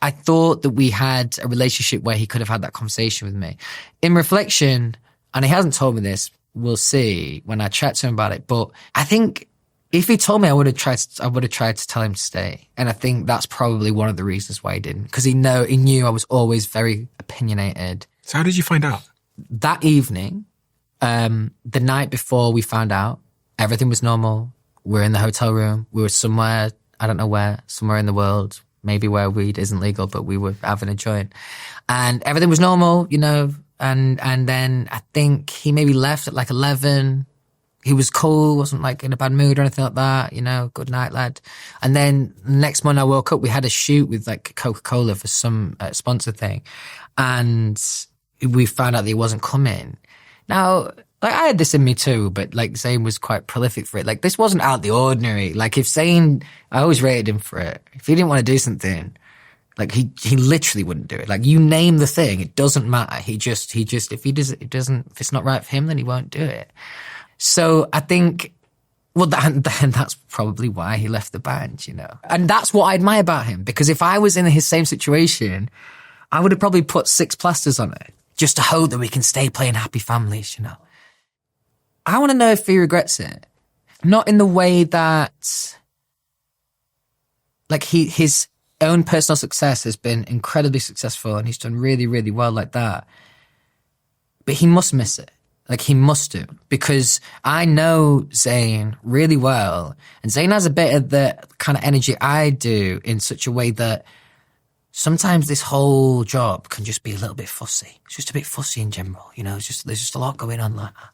I thought that we had a relationship where he could have had that conversation with me. In reflection, and he hasn't told me this, we'll see when I chat to him about it. But I think if he told me, I would have tried to tell him to stay. And I think that's probably one of the reasons why he didn't, because he knew I was always very opinionated. So how did you find out? That evening, the night before we found out, everything was normal. We're in the hotel room. We were somewhere, I don't know where, somewhere in the world. maybe where weed isn't legal, but we were having a joint. And everything was normal, you know, and then I think he maybe left at like 11. He was cool, wasn't like in a bad mood or anything like that, you know, good night, lad. And then the next morning I woke up, we had a shoot with like Coca-Cola for some sponsor thing. And we found out that he wasn't coming. Now, like I had this in me too, but like Zayn was quite prolific for it. Like this wasn't out of the ordinary. Like if Zayn, I always rated him for it. If he didn't want to do something, like he literally wouldn't do it. Like you name the thing, it doesn't matter. He just, if if it's not right for him, then he won't do it. So I think, well, that's probably why he left the band, you know. And that's what I admire about him, because if I was in his same situation, I would have probably put 6 plasters on it just to hope that we can stay playing Happy Families, you know. I want to know if he regrets it. Not in the way that, like, his own personal success has been incredibly successful and he's done really, really well like that. But he must miss it. Like, he must do. Because I know Zayn really well. And Zayn has a bit of the kind of energy I do in such a way that sometimes this whole job can just be a little bit fussy. It's just a bit fussy in general. You know, there's just a lot going on like that.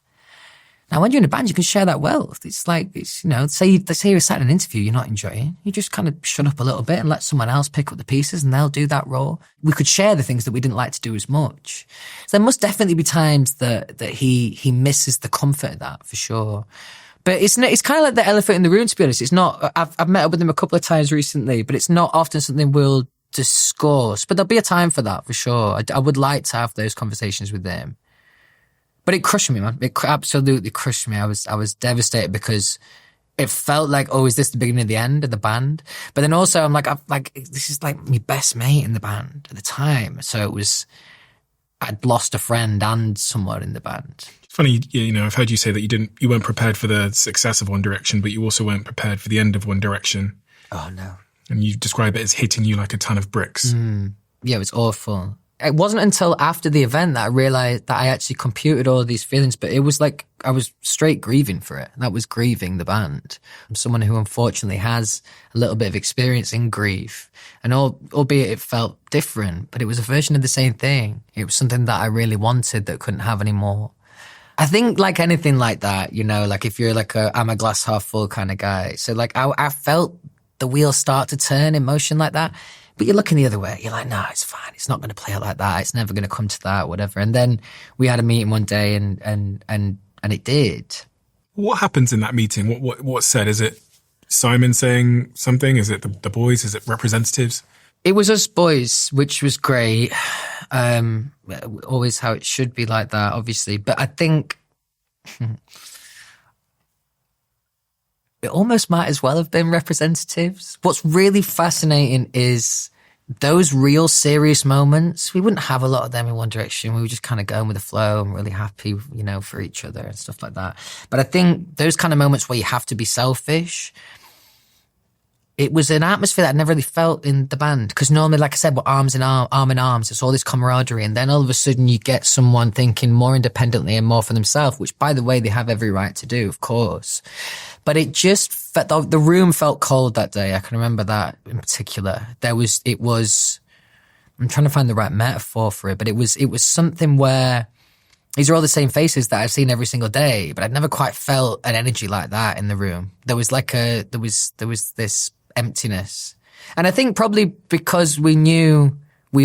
Now, when you're in a band, you can share that wealth. It's like, you know, say you're sat in an interview you're not enjoying. You just kind of shut up a little bit and let someone else pick up the pieces and they'll do that role. We could share the things that we didn't like to do as much. So there must definitely be times that he misses the comfort of that, for sure. But it's kind of like the elephant in the room, to be honest. It's not, I've met up with him a couple of times recently, but it's not often something we'll discuss. But there'll be a time for that, for sure. I would like to have those conversations with him. But it crushed me, man. It absolutely crushed me. I was devastated because it felt like, oh, is this the beginning of the end of the band? But then also I'm like, this is like my best mate in the band at the time. So I'd lost a friend and someone in the band. Funny, you know, I've heard you say that you weren't prepared for the success of One Direction, but you also weren't prepared for the end of One Direction. Oh, no. And you describe it as hitting you like a ton of bricks. Yeah, it was awful. It wasn't until after the event that I realized that I actually computed all of these feelings, but it was like I was straight grieving for it. That was Grieving, the band. I'm someone who unfortunately has a little bit of experience in grief, and albeit it felt different, but it was a version of the same thing. It was something that I really wanted that couldn't have anymore. I think like anything like that, you know, like if you're like I'm a glass half full kind of guy. So like I felt the wheels start to turn in motion like that. But you're looking the other way. You're like, no, it's fine. It's not going to play out like that. It's never going to come to that, whatever. And then we had a meeting one day and it did. What happens in that meeting? What's said? Is it Simon saying something? Is it the boys? Is it representatives? It was us boys, which was great. Always how it should be like that, obviously. But I think it almost might as well have been representatives. What's really fascinating is those real serious moments. We wouldn't have a lot of them in One Direction. We were just kind of going with the flow and really happy, you know, for each other and stuff like that. But I think those kind of moments where you have to be selfish, it was an atmosphere that I never really felt in the band. Because normally, like I said, we're arm in arms. It's all this camaraderie. And then all of a sudden you get someone thinking more independently and more for themselves, which, by the way, they have every right to do, of course. But it just felt, the room felt cold that day. I can remember that in particular. I'm trying to find the right metaphor for it, but it was something where these are all the same faces that I've seen every single day, but I'd never quite felt an energy like that in the room. There was there was this emptiness. And I think probably because we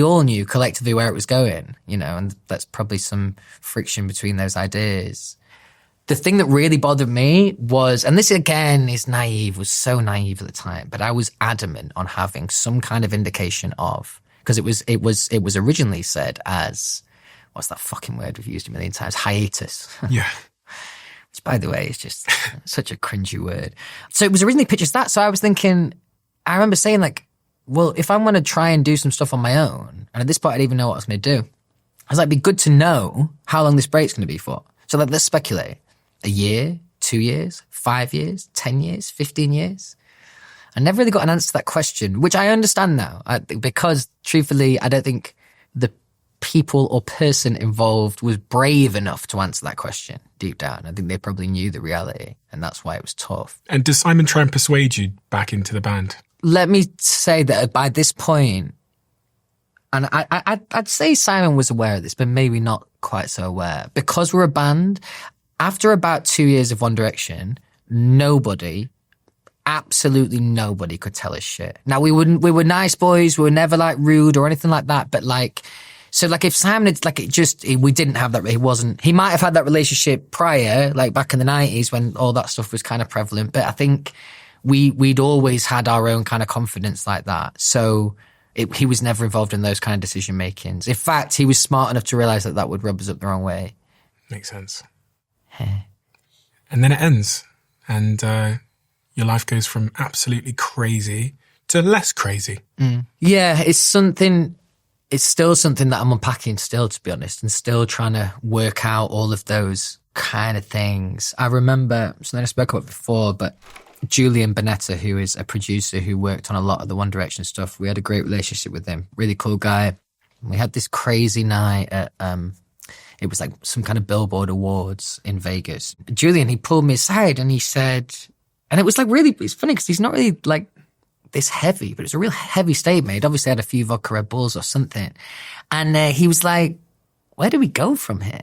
all knew collectively where it was going, you know, and that's probably some friction between those ideas. The thing that really bothered me was, and this again is naive, was so naive at the time, but I was adamant on having some kind of indication of, because it was originally said as, what's that fucking word we've used a million times? Hiatus. Yeah. Which, by the way, is just such a cringy word. So it was originally pitched as that. So I was thinking, I remember saying like, well, if I'm going to try and do some stuff on my own, and at this point I didn't even know what I was going to do, I was like, it'd be good to know how long this break's going to be for. So like, let's speculate. A year, 2 years, 5 years, 10 years, 15 years? I never really got an answer to that question, which I understand now, because truthfully, I don't think the people or person involved was brave enough to answer that question deep down. I think they probably knew the reality, and that's why it was tough. And does Simon try and persuade you back into the band? let me say that by this point, and I'd say Simon was aware of this, but maybe not quite so aware. Because we're a band, after about 2 years of One Direction, absolutely nobody could tell us shit. Now, we were nice boys, we were never like rude or anything like that, but like, so like if Simon had like we didn't have that, he might have had that relationship prior, like back in the 90s when all that stuff was kind of prevalent, but I think we'd always had our own kind of confidence like that. So he was never involved in those kind of decision makings. In fact, he was smart enough to realize that would rub us up the wrong way. Makes sense. And then it ends, and your life goes from absolutely crazy to less crazy. Yeah, it's still something that I'm unpacking still, to be honest, and still trying to work out all of those kind of things. I remember something I spoke about before, but Julian Bonetta, who is a producer who worked on a lot of the One Direction stuff, we had a great relationship with him. Really cool guy. We had this crazy night at, it was like some kind of Billboard Awards in Vegas. Julian, he pulled me aside and he said, and it was like really, it's funny because he's not really like this heavy, but it's a real heavy statement. He'd obviously had a few vodka Red Bulls or something. And he was like, where do we go from here?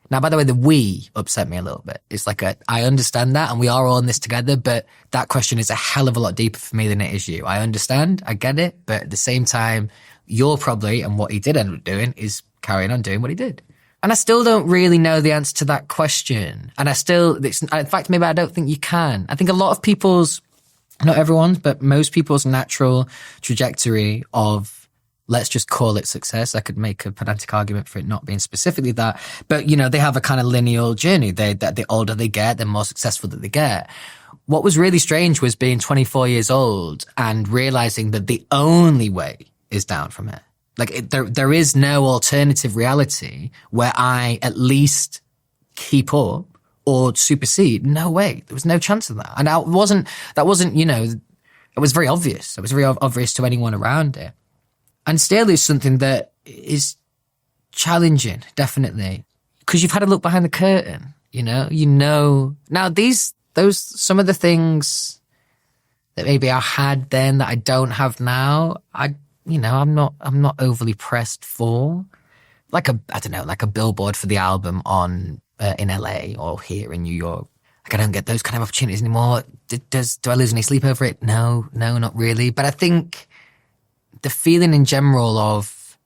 Now, by the way, the we upset me a little bit. It's like I understand that and we are all in this together, but that question is a hell of a lot deeper for me than it is you. I understand, I get it, but at the same time, you're probably, and what he did end up doing is carrying on doing what he did. And I still don't really know the answer to that question. And in fact, maybe I don't think you can. I think a lot of people's, not everyone's, but most people's natural trajectory of, let's just call it success. I could make a pedantic argument for it not being specifically that, but they have a kind of lineal journey. That the older they get, the more successful that they get. What was really strange was being 24 years old and realizing that the only way is down from here. Like there is no alternative reality where I at least keep up or supersede. No way. There was no chance of that. And that wasn't, it was very obvious. It was very obvious to anyone around it. And still is something that is challenging, definitely. Because you've had a look behind the curtain, now some of the things that maybe I had then that I don't have now, I'm not overly pressed for. Like a billboard for the album in LA or here in New York. Like I don't get those kind of opportunities anymore. Do I lose any sleep over it? No, not really. But I think the feeling in general of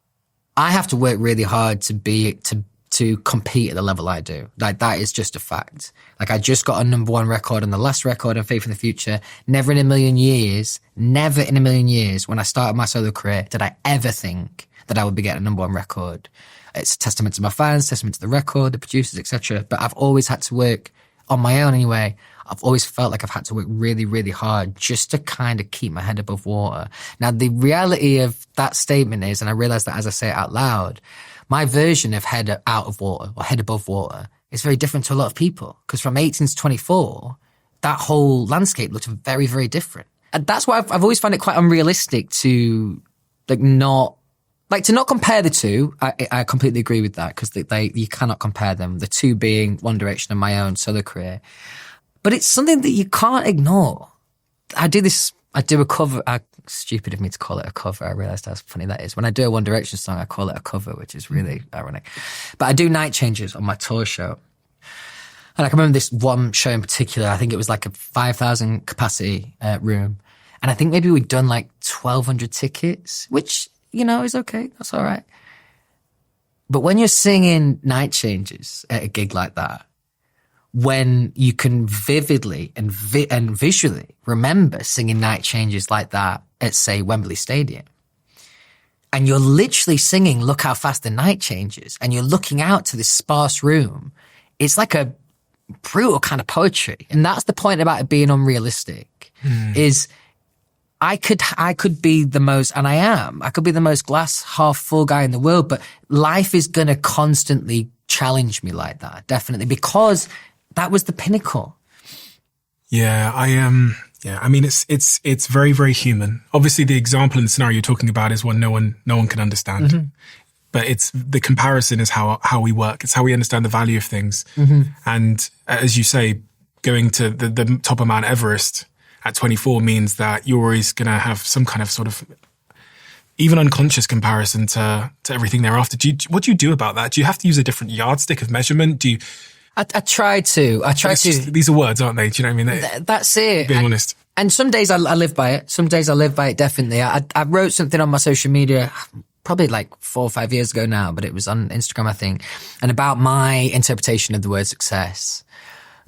I have to work really hard to compete at the level I do. Like that is just a fact. Like I just got a #1 record on the last record on Faith in the Future. Never in a million years when I started my solo career did I ever think that I would be getting a #1 record. It's a testament to my fans, testament to the record, the producers, etc. But I've always had to work on my own anyway. I've always felt like I've had to work really, really hard just to kind of keep my head above water. Now, the reality of that statement is, and I realize that as I say it out loud, my version of head out of water or head above water is very different to a lot of people. Because from 18 to 24, that whole landscape looked very, very different. And that's why I've always found it quite unrealistic to not compare the two. I completely agree with that because you cannot compare them. The two being One Direction and my own solo career. But it's something that you can't ignore. I do a cover. Stupid of me to call it a cover. I realised how funny that is. When I do a One Direction song, I call it a cover, which is really ironic. But I do night changes on my tour show. And I can remember this one show in particular. I think it was like a 5,000 capacity room. And I think maybe we'd done like 1,200 tickets, which, is okay. That's all right. But when you're singing night changes at a gig like that, when you can vividly and visually remember singing night changes like that at, say, Wembley Stadium, and you're literally singing Look How Fast the Night Changes, and you're looking out to this sparse room, it's like a brutal kind of poetry. And that's the point about it being unrealistic, is I could be the most, and I could be the most glass half full guy in the world, but life is going to constantly challenge me like that, definitely, because that was the pinnacle. Yeah, I mean, it's very, very human. Obviously, the example and the scenario you're talking about is one no one can understand. Mm-hmm. But it's the comparison is how we work. It's how we understand the value of things. Mm-hmm. And as you say, going to the top of Mount Everest at 24 means that you're always going to have some kind of sort of even unconscious comparison to everything thereafter. What do you do about that? Do you have to use a different yardstick of measurement? I try to. These are words, aren't they? Do you know what I mean? That's it. Being honest. And some days I live by it. Some days I live by it, definitely. I wrote something on my social media probably like 4 or 5 years ago now, but it was on Instagram, I think, and about my interpretation of the word success,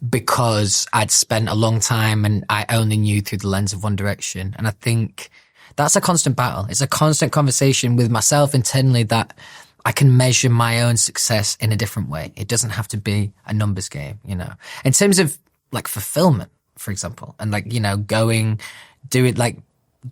because I'd spent a long time and I only knew through the lens of one direction. And I think that's a constant battle. It's a constant conversation with myself internally that I can measure my own success in a different way. It doesn't have to be a numbers game, you know. In terms of like fulfillment, for example, and like, you know, do it like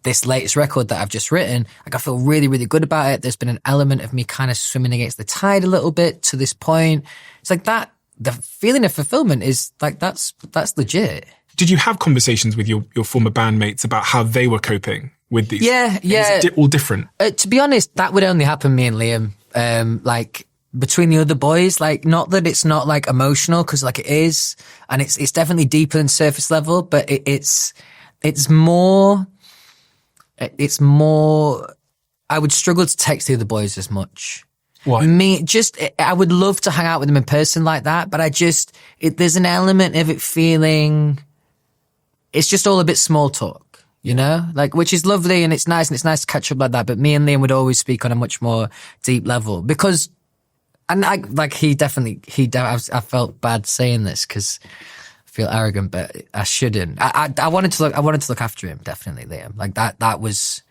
this latest record that I've just written, like I feel really, really good about it. There's been an element of me kind of swimming against the tide a little bit to this point. It's like that, the feeling of fulfillment is like, that's legit. Did you have conversations with your former bandmates about how they were coping with these? Yeah. Is it all different? To be honest, that would only happen me and Liam. Like between the other boys, like not that it's not like emotional, because like it is, and it's definitely deeper than surface level, but it's more. I would struggle to text the other boys as much. Why? I would love to hang out with them in person like that, but there's an element of it feeling, it's just all a bit small talk, you know, like, which is lovely and it's nice to catch up like that. But me and Liam would always speak on a much more deep level because, and I felt bad saying this because I feel arrogant, but I shouldn't. I wanted to look after him, definitely, Liam. Like that was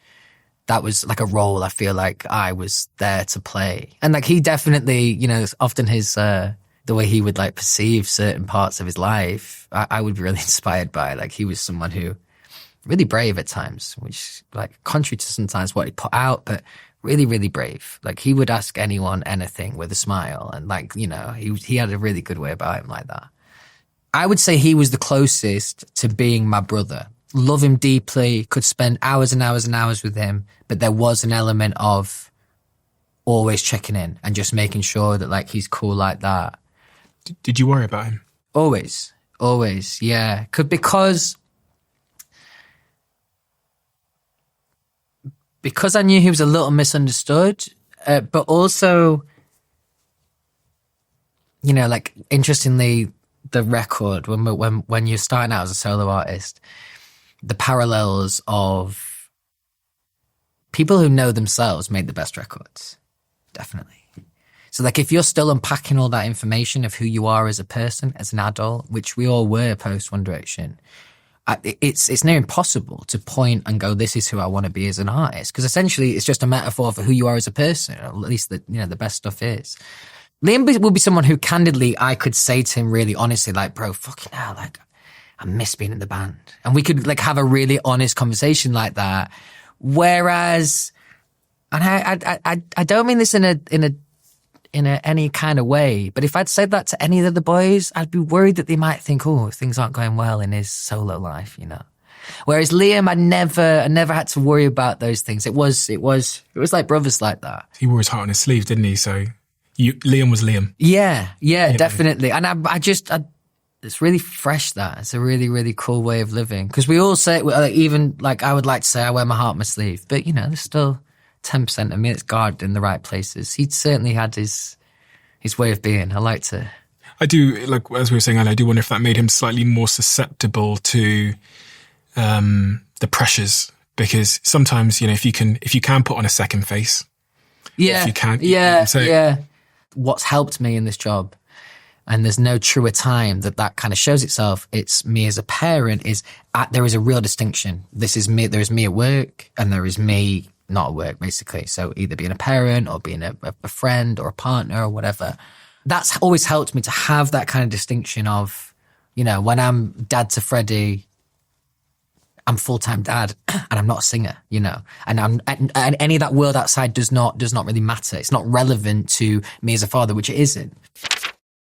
like a role I feel like I was there to play. And like he definitely, you know, often his, the way he would like perceive certain parts of his life, I would be really inspired by. Like he was someone who really brave at times, which like contrary to sometimes what he put out, but really, really brave. Like he would ask anyone anything with a smile. And like, you know, he had a really good way about him like that. I would say he was the closest to being my brother. Love him deeply, could spend hours and hours and hours with him, but there was an element of always checking in and just making sure that like he's cool like that. Did you worry about him? Always, yeah. Because I knew he was a little misunderstood, but also, you know, like interestingly, the record when you're starting out as a solo artist, the parallels of people who know themselves made the best records, definitely. So like if you're still unpacking all that information of who you are as a person, as an adult, which we all were post One Direction, it's near impossible to point and go, this is who I want to be as an artist. Because essentially it's just a metaphor for who you are as a person, or at least the best stuff is. Liam will be someone who candidly I could say to him really honestly, like, bro, fucking hell, like, I miss being in the band. And we could like have a really honest conversation like that. Whereas, and I don't mean this in any kind of way, but if I'd said that to any of the boys, I'd be worried that they might think, oh, things aren't going well in his solo life, you know. Whereas Liam, I never had to worry about those things. It was like brothers like that. He wore his heart on his sleeve, didn't he? So Liam was Liam. Yeah, definitely. And I it's really fresh that. It's a really, really cool way of living. Because we all say, even like I would like to say I wear my heart on my sleeve, but you know, there's still 10% of me that's guarded in the right places. He certainly had his way of being. I do, like as we were saying earlier, I do wonder if that made him slightly more susceptible to the pressures, because sometimes, you know, if you can put on a second face, yeah, if you can, yeah. What's helped me in this job, and there's no truer time that kind of shows itself. It's me as a parent. There is a real distinction. This is me. There is me at work, and there is me not at work, basically. So either being a parent or being a friend or a partner or whatever. That's always helped me to have that kind of distinction of, you know, when I'm dad to Freddie, I'm full-time dad and I'm not a singer, you know, and any of that world outside does not really matter. It's not relevant to me as a father, which it isn't.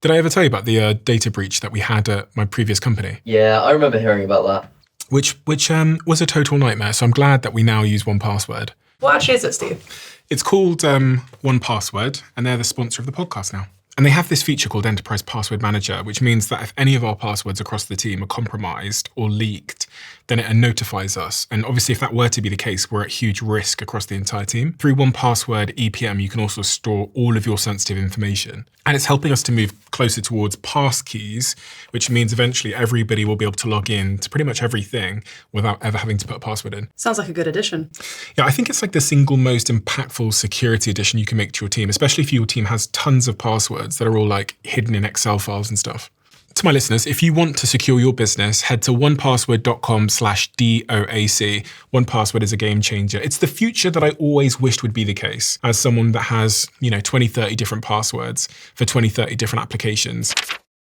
Did I ever tell you about the data breach that we had at my previous company? Yeah, I remember hearing about that. Which was a total nightmare. So I'm glad that we now use 1Password. What actually is it, Steve? It's called 1Password, and they're the sponsor of the podcast now. And they have this feature called Enterprise Password Manager, which means that if any of our passwords across the team are compromised or leaked, then it notifies us. And obviously, if that were to be the case, we're at huge risk across the entire team. Through 1Password EPM, you can also store all of your sensitive information. And it's helping us to move closer towards passkeys, which means eventually everybody will be able to log in to pretty much everything without ever having to put a password in. Sounds like a good addition. Yeah, I think it's like the single most impactful security addition you can make to your team, especially if your team has tons of passwords that are all like hidden in Excel files and stuff. To my listeners, if you want to secure your business, head to onepassword.com/DOAC. 1Password is a game changer. It's the future that I always wished would be the case as someone that has, 20, 30 different passwords for 20, 30 different applications.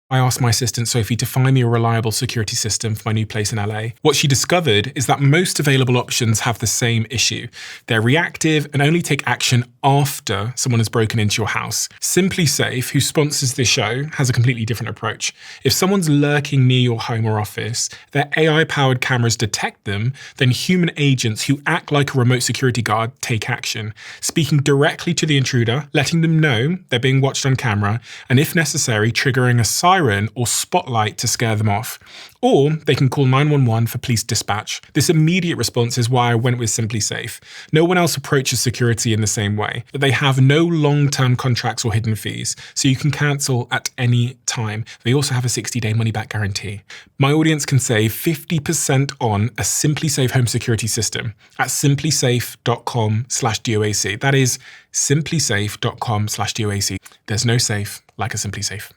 I asked my assistant Sophie to find me a reliable security system for my new place in LA. What she discovered is that most available options have the same issue. They're reactive and only take action after someone has broken into your house. Simply Safe, who sponsors this show, has a completely different approach. If someone's lurking near your home or office, their AI-powered cameras detect them, then human agents who act like a remote security guard take action, speaking directly to the intruder, letting them know they're being watched on camera, and if necessary, triggering a siren or spotlight to scare them off. Or they can call 911 for police dispatch. This immediate response is why I went with Simply Safe. No one else approaches security in the same way. They have no long-term contracts or hidden fees, so you can cancel at any time. They also have a 60-day money-back guarantee. My audience can save 50% on a Simply Safe home security system at simplysafe.com/DOAC. That is simplysafe.com/DOAC. There's no safe like a Simply Safe.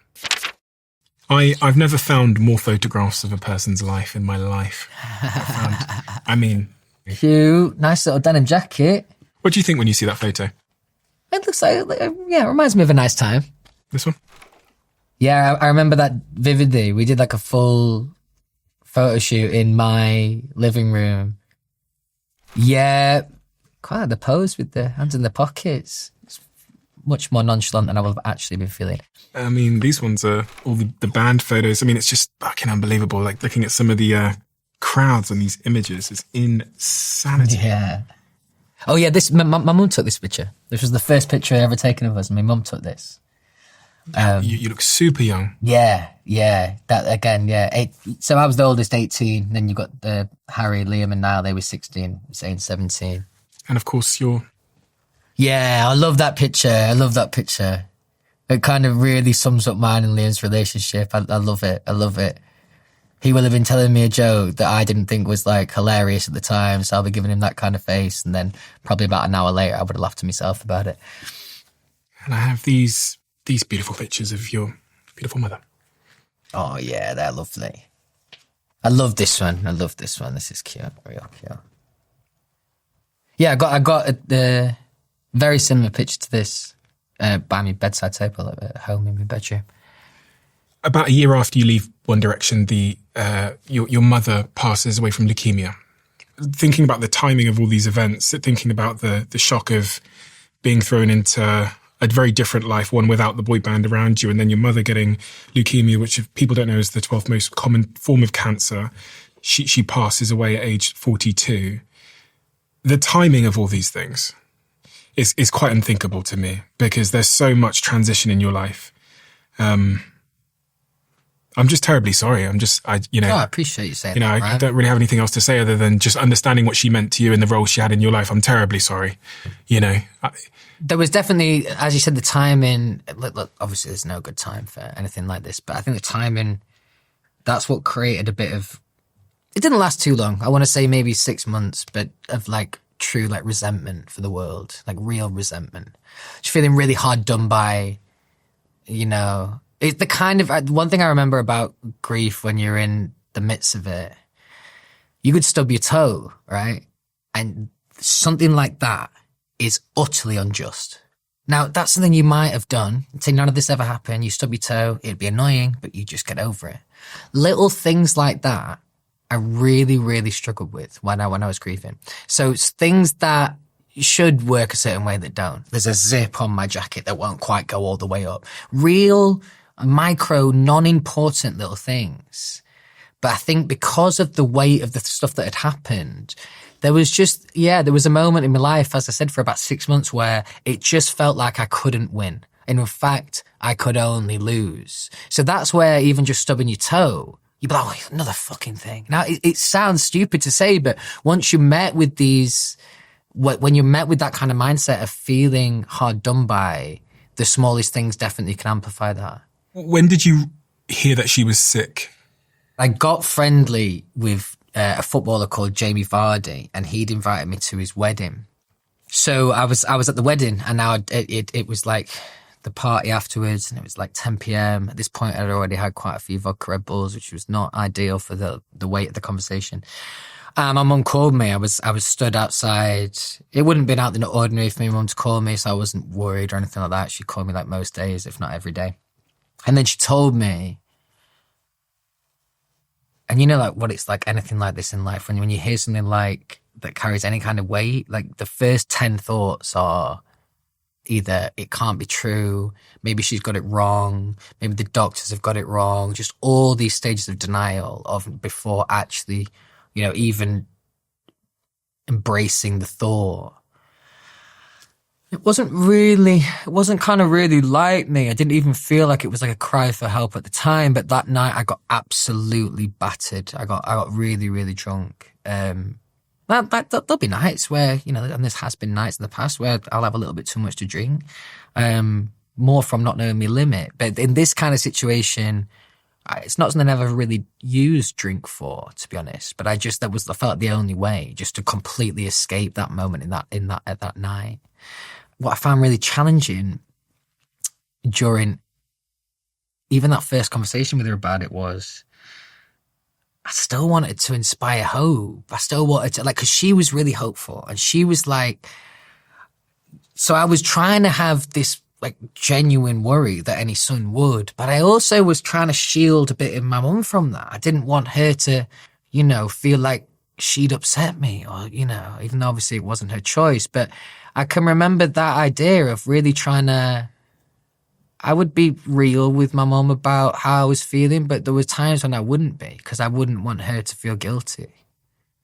I've never found more photographs of a person's life in my life. Cute, nice little denim jacket. What do you think when you see that photo? It looks like, it reminds me of a nice time. This one? Yeah, I remember that vividly. We did like a full photo shoot in my living room. Yeah, quite like the pose with the hands in the pockets. It's much more nonchalant than I would have actually been feeling. These ones are all the band photos. It's just fucking unbelievable. Like looking at some of the crowds on these images is insanity. Yeah. Oh yeah, my mum took this picture. This was the first picture I ever taken of us. My mum took this. You look super young. Yeah. That again, yeah. So I was the oldest, 18. Then you got Harry, Liam, and Niall. They were 16, Zayn 17. And of course, you're. Yeah, I love that picture. It kind of really sums up mine and Liam's relationship. I love it. He will have been telling me a joke that I didn't think was like hilarious at the time, so I'll be giving him that kind of face, and then probably about an hour later I would have laughed to myself about it. And I have these beautiful pictures of your beautiful mother. Oh yeah, they're lovely. I love this one. This is cute, real cute. Yeah, I got a very similar picture to this by my bedside table at home in my bedroom. About a year after you leave One Direction, your mother passes away from leukemia. Thinking about the timing of all these events, thinking about the shock of being thrown into a very different life, one without the boy band around you, and then your mother getting leukemia, which if people don't know is the 12th most common form of cancer. She passes away at age 42. The timing of all these things is quite unthinkable to me because there's so much transition in your life. I'm just terribly sorry. I appreciate you saying that. Right? I don't really have anything else to say other than just understanding what she meant to you and the role she had in your life. I'm terribly sorry. There was definitely, as you said, the timing. Look, obviously, there's no good time for anything like this, but I think the timing, that's what created a bit of. It didn't last too long. I want to say maybe 6 months, but of like true like resentment for the world, like real resentment. Just feeling really hard done by, It's the kind of, one thing I remember about grief when you're in the midst of it, you could stub your toe, right? And something like that is utterly unjust. Now, that's something you might have done. Say none of this ever happened. You stub your toe. It'd be annoying, but you just get over it. Little things like that I really, really struggled with when I was grieving. So it's things that should work a certain way that don't. There's a zip on my jacket that won't quite go all the way up. Real micro, non-important little things. But I think because of the weight of the stuff that had happened, there was a moment in my life, as I said, for about 6 months where it just felt like I couldn't win. And in fact, I could only lose. So that's where even just stubbing your toe, you'd be like, oh, another fucking thing. Now, it sounds stupid to say, but once you're met with when you're met with that kind of mindset of feeling hard done by, the smallest things definitely can amplify that. When did you hear that she was sick? I got friendly with a footballer called Jamie Vardy, and he'd invited me to his wedding. So I was at the wedding, and now it was like the party afterwards, and it was like 10 p.m. At this point, I'd already had quite a few vodka Red Bulls, which was not ideal for the weight of the conversation. My mum called me. I was stood outside. It wouldn't have been out the ordinary for my mum to call me, so I wasn't worried or anything like that. She called me like most days, if not every day. And then she told me, and you know, like what it's like, anything like this in life, when you hear something like that carries any kind of weight, like the first 10 thoughts are either it can't be true, maybe she's got it wrong, maybe the doctors have got it wrong, just all these stages of denial of before actually, even embracing the thought. It wasn't kind of really like me. I didn't even feel like it was like a cry for help at the time, but that night I got absolutely battered. I got really, really drunk. There'll be nights where, and this has been nights in the past where I'll have a little bit too much to drink, more from not knowing my limit. But in this kind of situation, it's not something I ever really used drink for, to be honest. But I felt the only way just to completely escape that moment at that night. What I found really challenging during even that first conversation with her about it was, I still wanted to inspire hope. I still wanted to, because she was really hopeful, and she was like, so I was trying to have this genuine worry that any son would, but I also was trying to shield a bit of my mum from that. I didn't want her to, feel like she'd upset me, or, even though obviously it wasn't her choice. But I can remember that idea of really trying to, I would be real with my mum about how I was feeling, but there were times when I wouldn't be, because I wouldn't want her to feel guilty.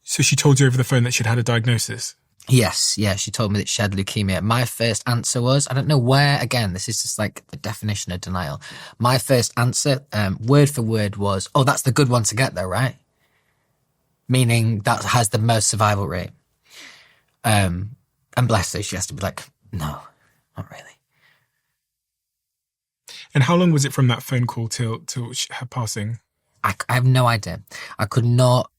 So she told you over the phone that she'd had a diagnosis? Yes, yeah, she told me that she had leukemia. My first answer was, I don't know where, again, this is just like the definition of denial. My first answer, word for word, was, oh, that's the good one to get though, right? Meaning that has the most survival rate. And bless her, she has to be like, no, not really. And how long was it from that phone call till her passing? I have no idea. I could not.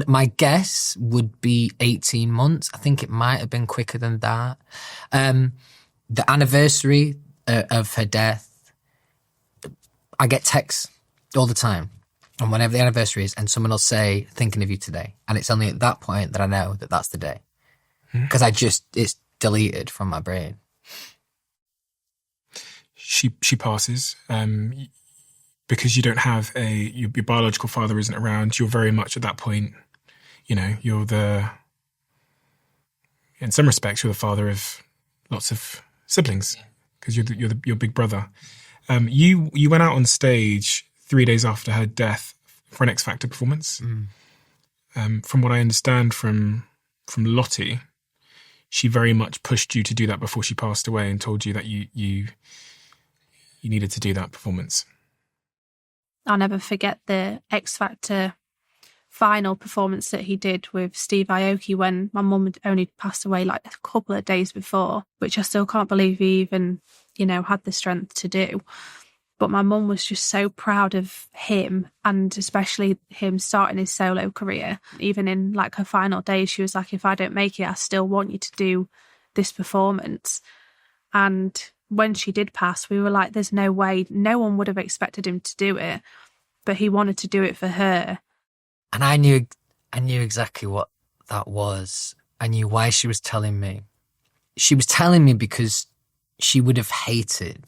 My guess would be 18 months. I think it might have been quicker than that. The anniversary of her death, I get texts all the time. And whenever the anniversary is, and someone will say, thinking of you today. And it's only at that point that I know that that's the day. Because it's deleted from my brain. She passes. Because you don't have your biological father isn't around, you're very much at that point, you're in some respects, you're the father of lots of siblings, because you're your big brother. You went out on stage 3 days after her death for an X Factor performance. From what I understand from Lottie, she very much pushed you to do that before she passed away and told you that you needed to do that performance. I'll never forget the X Factor final performance that he did with Steve Aoki when my mum had only passed away like a couple of days before, which I still can't believe he even, had the strength to do. But my mum was just so proud of him, and especially him starting his solo career. Even in her final days, she was like, if I don't make it, I still want you to do this performance. And when she did pass, we were like, there's no way, no one would have expected him to do it, but he wanted to do it for her. And I knew exactly what that was. I knew why she was telling me. She was telling me because she would have hated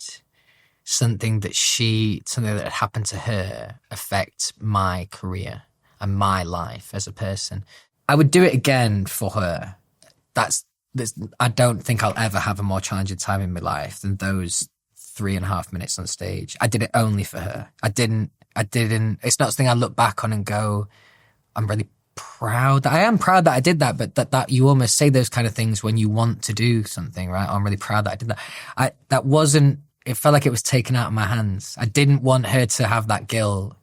something that had happened to her affect my career and my life as a person. I would do it again for her. I don't think I'll ever have a more challenging time in my life than those 3.5 minutes on stage. I did it only for her. I didn't, it's not something I look back on and go, I'm really proud. I am proud that I did that, but that you almost say those kind of things when you want to do something, right? I'm really proud that I did that. It felt like it was taken out of my hands. I didn't want her to have that guilt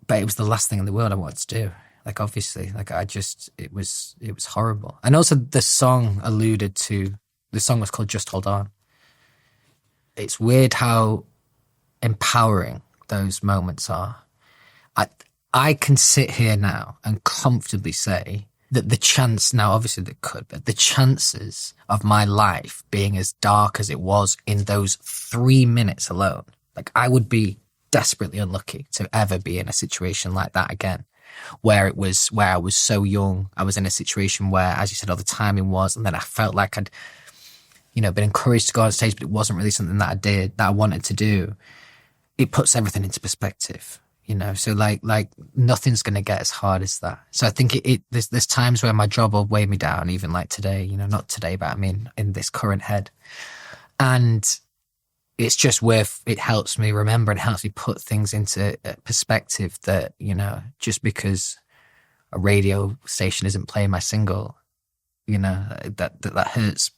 But it was the last thing in the world I wanted to do. Like, obviously, like it was horrible. And also the song was called Just Hold On. It's weird how empowering those moments are. I can sit here now and comfortably say that the chances of my life being as dark as it was in those 3 minutes alone, like, I would be desperately unlucky to ever be in a situation like that again, where I was so young. I was in a situation where, as you said, all the timing was, and then I felt like I'd, been encouraged to go on stage, but it wasn't really something that I wanted to do. It puts everything into perspective. So like nothing's going to get as hard as that. So I think there's times where my job will weigh me down, even like today, not today, but I mean, in this current head. And it's just it helps me remember and helps me put things into perspective that, just because a radio station isn't playing my single, that hurts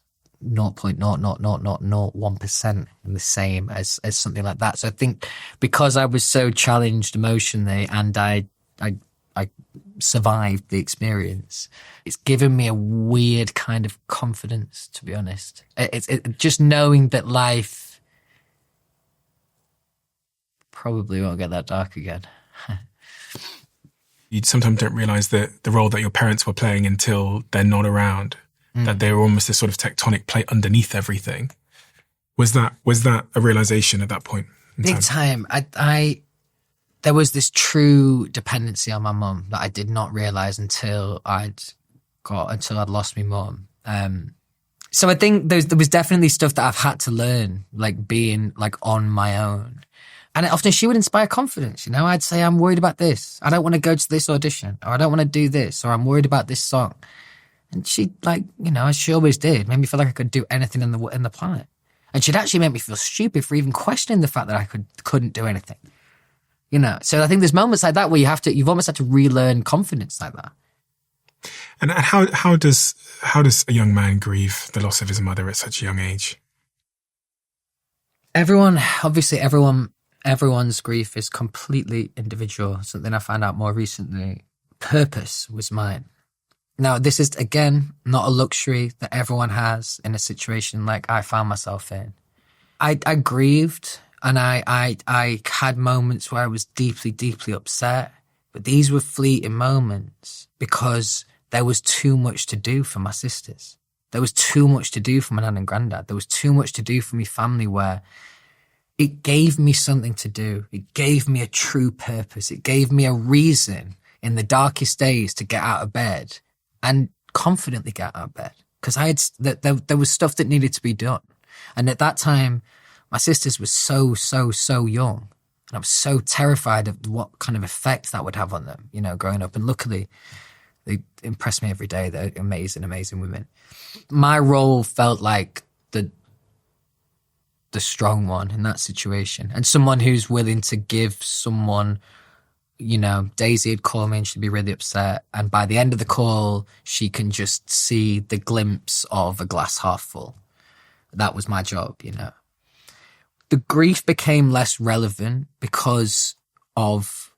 0.00001% and the same as something like that. So I think because I was so challenged emotionally and I survived the experience, it's given me a weird kind of confidence, to be honest. It's just knowing that life probably won't get that dark again. You sometimes don't realize the role that your parents were playing until they're not around. That they were almost this sort of tectonic plate underneath everything. Was that a realization at that point? Big time. There was this true dependency on my mum that I did not realize until I'd lost my mum. So I think there was definitely stuff that I've had to learn, like being like on my own. And often she would inspire confidence. I'd say, I'm worried about this. I don't want to go to this audition, or I don't want to do this, or I'm worried about this song. And she, as she always did, made me feel like I could do anything in the planet. And she'd actually make me feel stupid for even questioning the fact that I couldn't do anything. So I think there's moments like that where you've almost had to relearn confidence like that. And how does a young man grieve the loss of his mother at such a young age? Everyone's grief is completely individual. Something I found out more recently. Purpose was mine. Now, this is, again, not a luxury that everyone has in a situation like I found myself in. I grieved, and I had moments where I was deeply, deeply upset. But these were fleeting moments because there was too much to do for my sisters. There was too much to do for my nan and granddad. There was too much to do for my family, where it gave me something to do. It gave me a true purpose. It gave me a reason in the darkest days to get out of bed and confidently get out of bed, because there was stuff that needed to be done. And at that time, my sisters were so young, and I was so terrified of what kind of effect that would have on them, growing up. And luckily, they impressed me every day. They're amazing, amazing women. My role felt like the strong one in that situation, and someone who's willing to give someone. Daisy would call me and she'd be really upset. And by the end of the call, she can just see the glimpse of a glass half full. That was my job, The grief became less relevant because of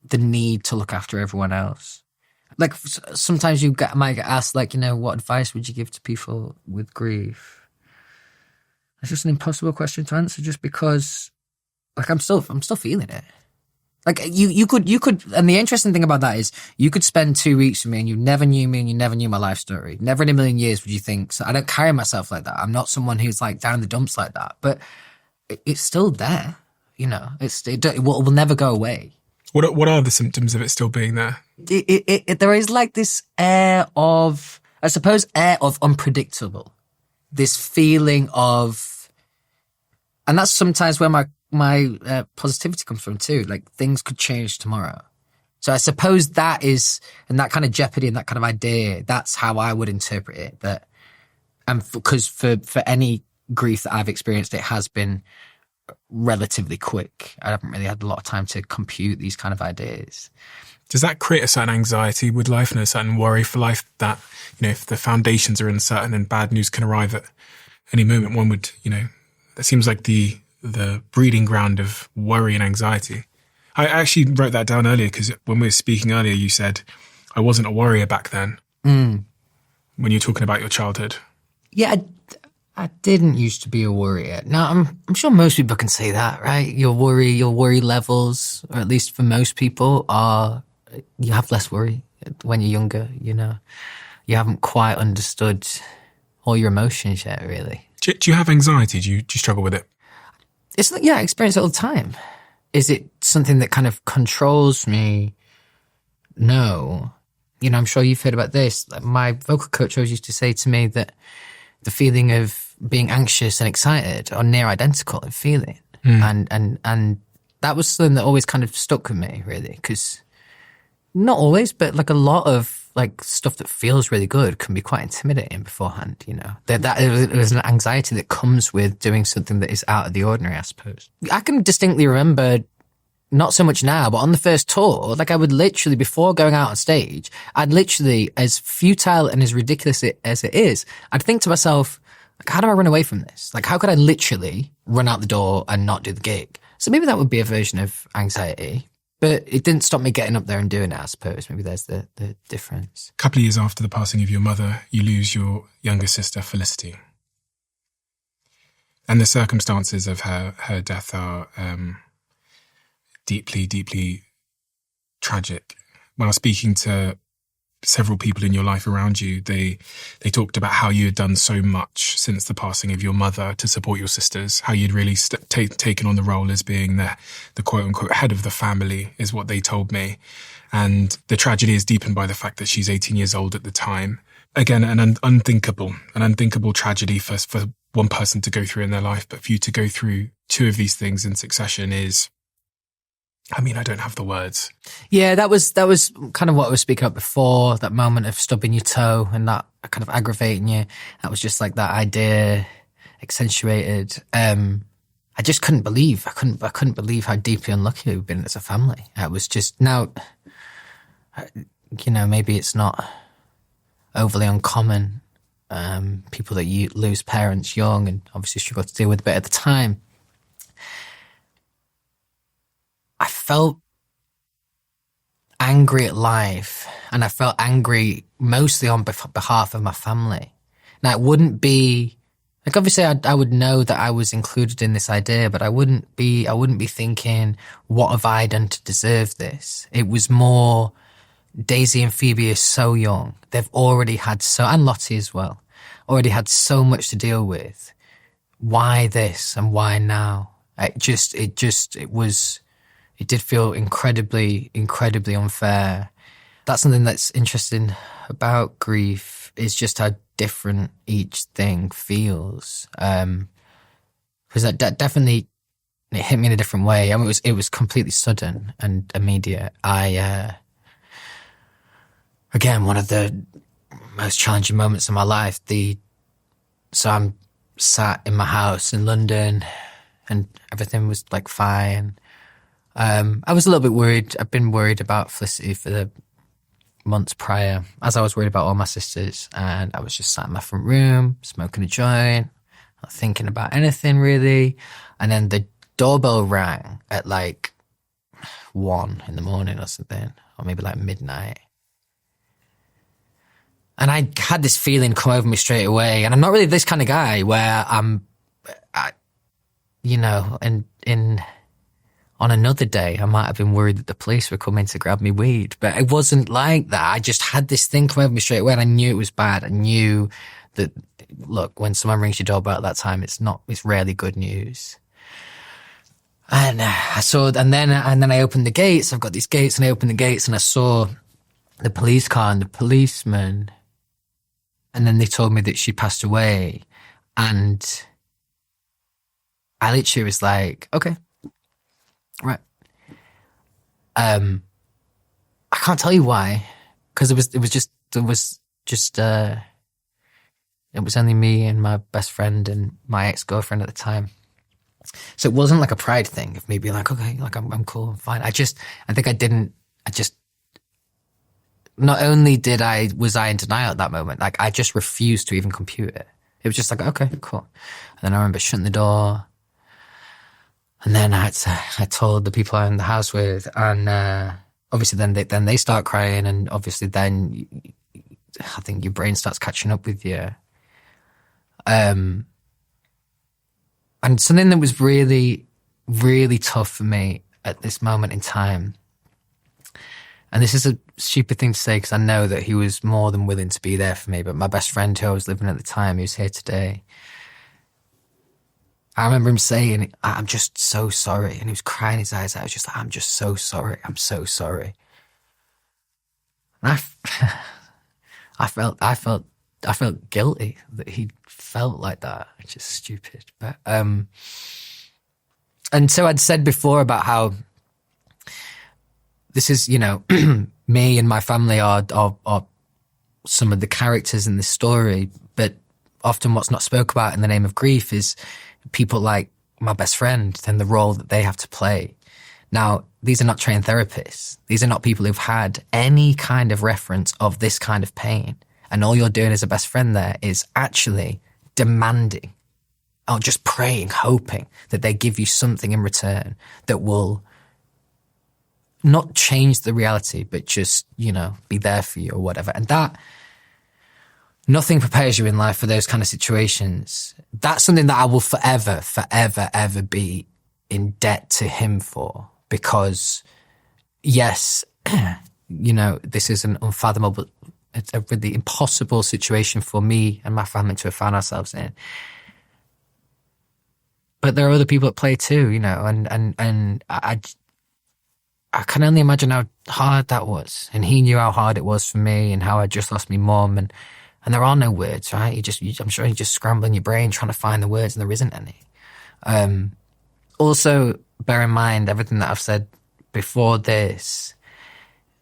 the need to look after everyone else. Like, sometimes might get asked, what advice would you give to people with grief? It's just an impossible question to answer, just because I'm still feeling it. Like, you could, and the interesting thing about that is you could spend 2 weeks with me and you never knew me and you never knew my life story. Never in a million years would you think. So I don't carry myself like that. I'm not someone who's like down in the dumps like that, but it's still there. It will never go away. What are the symptoms of it still being there? There is like this air of unpredictable, this feeling of, and that's sometimes where my positivity comes from too. Like, things could change tomorrow. So I suppose that is, and that kind of jeopardy and that kind of idea, that's how I would interpret it. That, and because for any grief that I've experienced, it has been relatively quick. I haven't really had a lot of time to compute these kind of ideas. Does that create a certain anxiety with life and a certain worry for life that, if the foundations are uncertain and bad news can arrive at any moment, one would, that seems like the breeding ground of worry and anxiety? I actually wrote that down earlier because when we were speaking earlier, you said, I wasn't a worrier back then. When you're talking about your childhood. Yeah, I didn't used to be a worrier. Now, I'm sure most people can say that, right? Your worry levels, or at least for most people, you have less worry when you're younger, you know. You haven't quite understood all your emotions yet, really. Do you have anxiety? Do you struggle with it? I experience it all the time. Is it something that kind of controls me? No. You know, I'm sure you've heard about this. My vocal coach always used to say to me that the feeling of being anxious and excited are near identical in feeling. And that was something that always kind of stuck with me, really, because not always, but like a lot of like stuff that feels really good can be quite intimidating beforehand, you know. That it was an anxiety that comes with doing something that is out of the ordinary, I suppose. I can distinctly remember, not so much now, but on the first tour, like I would literally, before going out on stage, I'd literally, as futile and as ridiculous as it is, I'd think to myself, like, how do I run away from this? Like, how could I literally run out the door and not do the gig? So maybe that would be a version of anxiety. But it didn't stop me getting up there and doing it, I suppose. Maybe there's the difference. A couple of years after the passing of your mother, you lose your younger sister, Felicite. And the circumstances of her death are deeply, deeply tragic. When I was speaking to several people in your life around you, they talked about how you had done so much since the passing of your mother to support your sisters, how you'd really taken on the role as being the quote-unquote head of the family, is what they told me. And the tragedy is deepened by the fact that she's 18 years old at the time. Again, an unthinkable tragedy for one person to go through in their life, but for you to go through two of these things in succession is... I mean, I don't have the words. Yeah, that was kind of what I was speaking about before, that moment of stubbing your toe and that kind of aggravating you. That was just like that idea accentuated. I just couldn't believe, I couldn't believe how deeply unlucky we've been as a family. It was just, now, you know, maybe it's not overly uncommon. People that you lose parents young and obviously struggle to deal with, but at the time, I felt angry at life, and I felt angry mostly on behalf of my family. Now, it wouldn't be, like, obviously I would know that I was included in this idea, but I wouldn't be thinking, what have I done to deserve this? It was more, Daisy and Phoebe are so young. They've already had and Lottie as well, already had so much to deal with. Why this and why now? It did feel incredibly, incredibly unfair. That's something that's interesting about grief, is just how different each thing feels. Because that definitely, it hit me in a different way. I mean, it was completely sudden and immediate. Again, one of the most challenging moments of my life. So I'm sat in my house in London, and everything was like fine. I was a little bit worried. I've been worried about Felicity for the months prior, as I was worried about all my sisters. And I was just sat in my front room, smoking a joint, not thinking about anything really. And then the doorbell rang at like 1 in the morning or something, or maybe like midnight. And I had this feeling come over me straight away. And I'm not really this kind of guy where on another day, I might have been worried that the police were coming to grab me weed, but it wasn't like that. I just had this thing come over me straight away, and I knew it was bad. I knew that, look, when someone rings your doorbell at that time, it's rarely good news. And and then I opened the gates. I've got these gates, and I opened the gates, and I saw the police car and the policeman. And then they told me that she passed away, and I literally was like, okay. Right. I can't tell you why, because it was only me and my best friend and my ex-girlfriend at the time. So it wasn't like a pride thing of me being like, okay, like I'm cool, I'm fine. Not only was I in denial at that moment, like I just refused to even compute it. It was just like, okay, cool. And then I remember shutting the door. And then I told the people I'm in the house with, and obviously then they start crying, and obviously then I think your brain starts catching up with you. And something that was really, really tough for me at this moment in time, and this is a stupid thing to say because I know that he was more than willing to be there for me, but my best friend who I was living at the time, who's here today, I remember him saying, "I'm just so sorry," and he was crying his eyes out. I was just like, "I'm just so sorry. I'm so sorry." And I felt guilty that he felt like that. It's just stupid. But and so I'd said before about how this is, me and my family are some of the characters in this story, but often what's not spoke about in the name of grief is people like my best friend and the role that they have to play. Now, these are not trained therapists. These are not people who've had any kind of reference of this kind of pain. And all you're doing as a best friend there is actually demanding or just praying, hoping that they give you something in return that will not change the reality, but just, be there for you or whatever. And that, nothing prepares you in life for those kind of situations. That's something that I will forever, ever be in debt to him for. Because, yes, this is an unfathomable, it's a really impossible situation for me and my family to have found ourselves in. But there are other people at play too, and I can only imagine how hard that was. And he knew how hard it was for me and how I just lost my mum. And there are no words, right? I'm sure you're just scrambling your brain trying to find the words, and there isn't any. Also, bear in mind everything that I've said before this.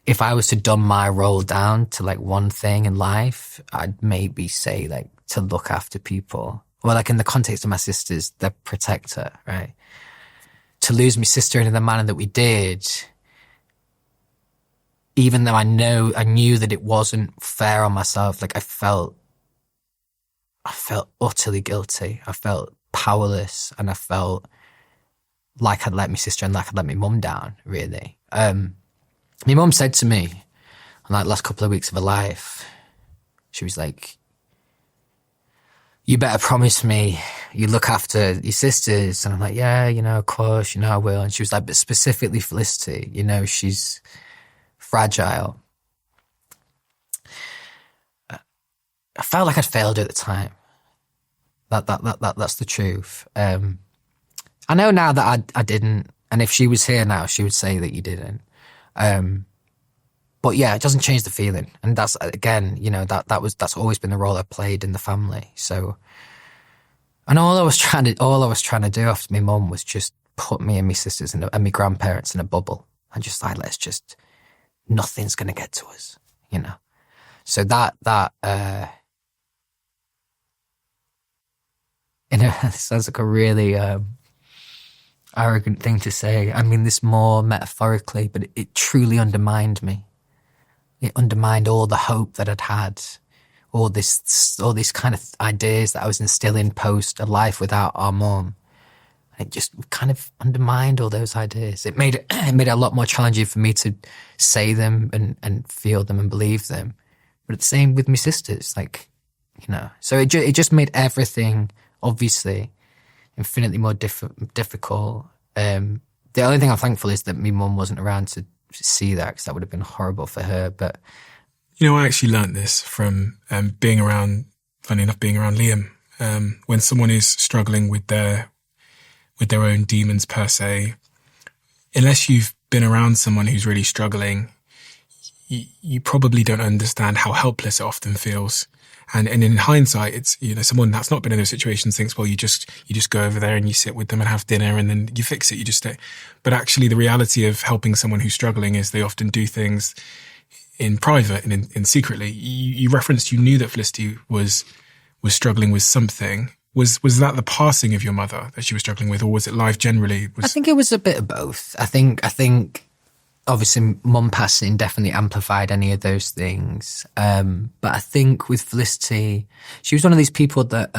If I was to dumb my role down to one thing in life, I'd maybe say to look after people. Well, in the context of my sisters, the protector, right? To lose my sister in the manner that we did, even though I knew that it wasn't fair on myself, I felt utterly guilty. I felt powerless, and I felt like I'd let my sister and like I'd let my mum down, really. My mum said to me, in the last couple of weeks of her life, she was like, "You better promise me you look after your sisters." And I'm like, "Yeah, of course, I will." And she was like, "But specifically Felicity, she's fragile." I felt like I'd failed her at the time. That's the truth. I know now that I didn't, and if she was here now, she would say that you didn't. But yeah, it doesn't change the feeling, and that's again, that's always been the role I played in the family. So, and all I was trying to do after my mum was just put me and my sisters and my grandparents in a bubble, and just nothing's gonna get to us, So that it sounds like a really arrogant thing to say. I mean this more metaphorically, but it truly undermined me. It undermined all the hope that I'd had, all these kind of ideas that I was instilling post a life without our mum. It just kind of undermined all those ideas. It made it a lot more challenging for me to say them and feel them and believe them. But it's the same with my sisters, So it just made everything obviously infinitely more difficult. The only thing I'm thankful is that my mum wasn't around to see that, because that would have been horrible for her. But I actually learnt this from being around Liam. When someone is struggling with their own demons per se, unless you've been around someone who's really struggling, you probably don't understand how helpless it often feels. And in hindsight, it's, someone that's not been in those situations thinks, well, you just go over there and you sit with them and have dinner and then you fix it, you just stay. But actually the reality of helping someone who's struggling is they often do things in private and in secretly. You referenced, you knew that Felicity was struggling with something. Was that the passing of your mother that she was struggling with, or was it life generally? I think it was a bit of both. I think obviously mum passing definitely amplified any of those things. But I think with Felicity, she was one of these people that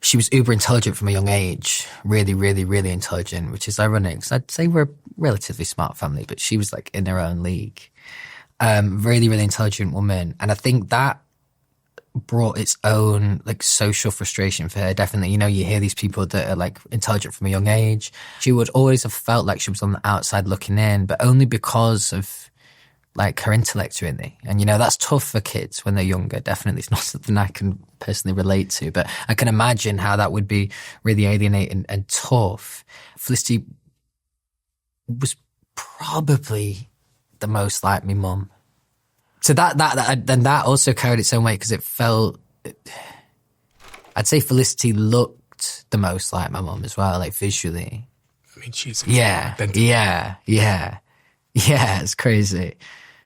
she was uber intelligent from a young age, really, really, really intelligent, which is ironic because I'd say we're a relatively smart family, but she was like in her own league. Really, really intelligent woman. And I think that brought its own like social frustration for her. Definitely, you know, you hear these people that are like intelligent from a young age. She would always have felt like she was on the outside looking in, but only because of like her intellect, really. And, you know, that's tough for kids when they're younger. Definitely. It's not something I can personally relate to, but I can imagine how that would be really alienating and tough. Felicity was probably the most like me mum. So that also carried its own weight because it felt, I'd say Felicity looked the most like my mum as well, like visually. I mean, she's identical. Yeah. It's crazy.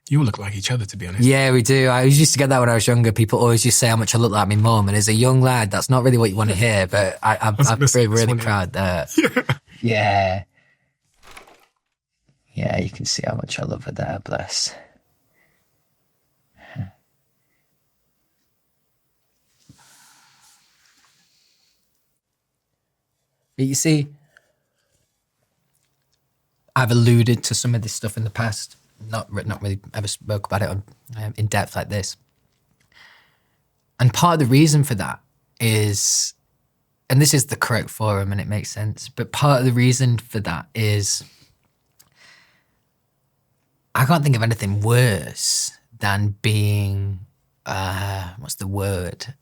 You all look like each other, to be honest. Yeah, we do. I used to get that when I was younger. People always used to say how much I look like my mum, and as a young lad, that's not really what you want to hear. But I'm really proud that. Yeah. Yeah, you can see how much I love her there. Bless. But you see, I've alluded to some of this stuff in the past, not really ever spoke about it in depth like this. And part of the reason for that is, and this is the correct forum and it makes sense, but part of the reason for that is I can't think of anything worse than being, what's the word?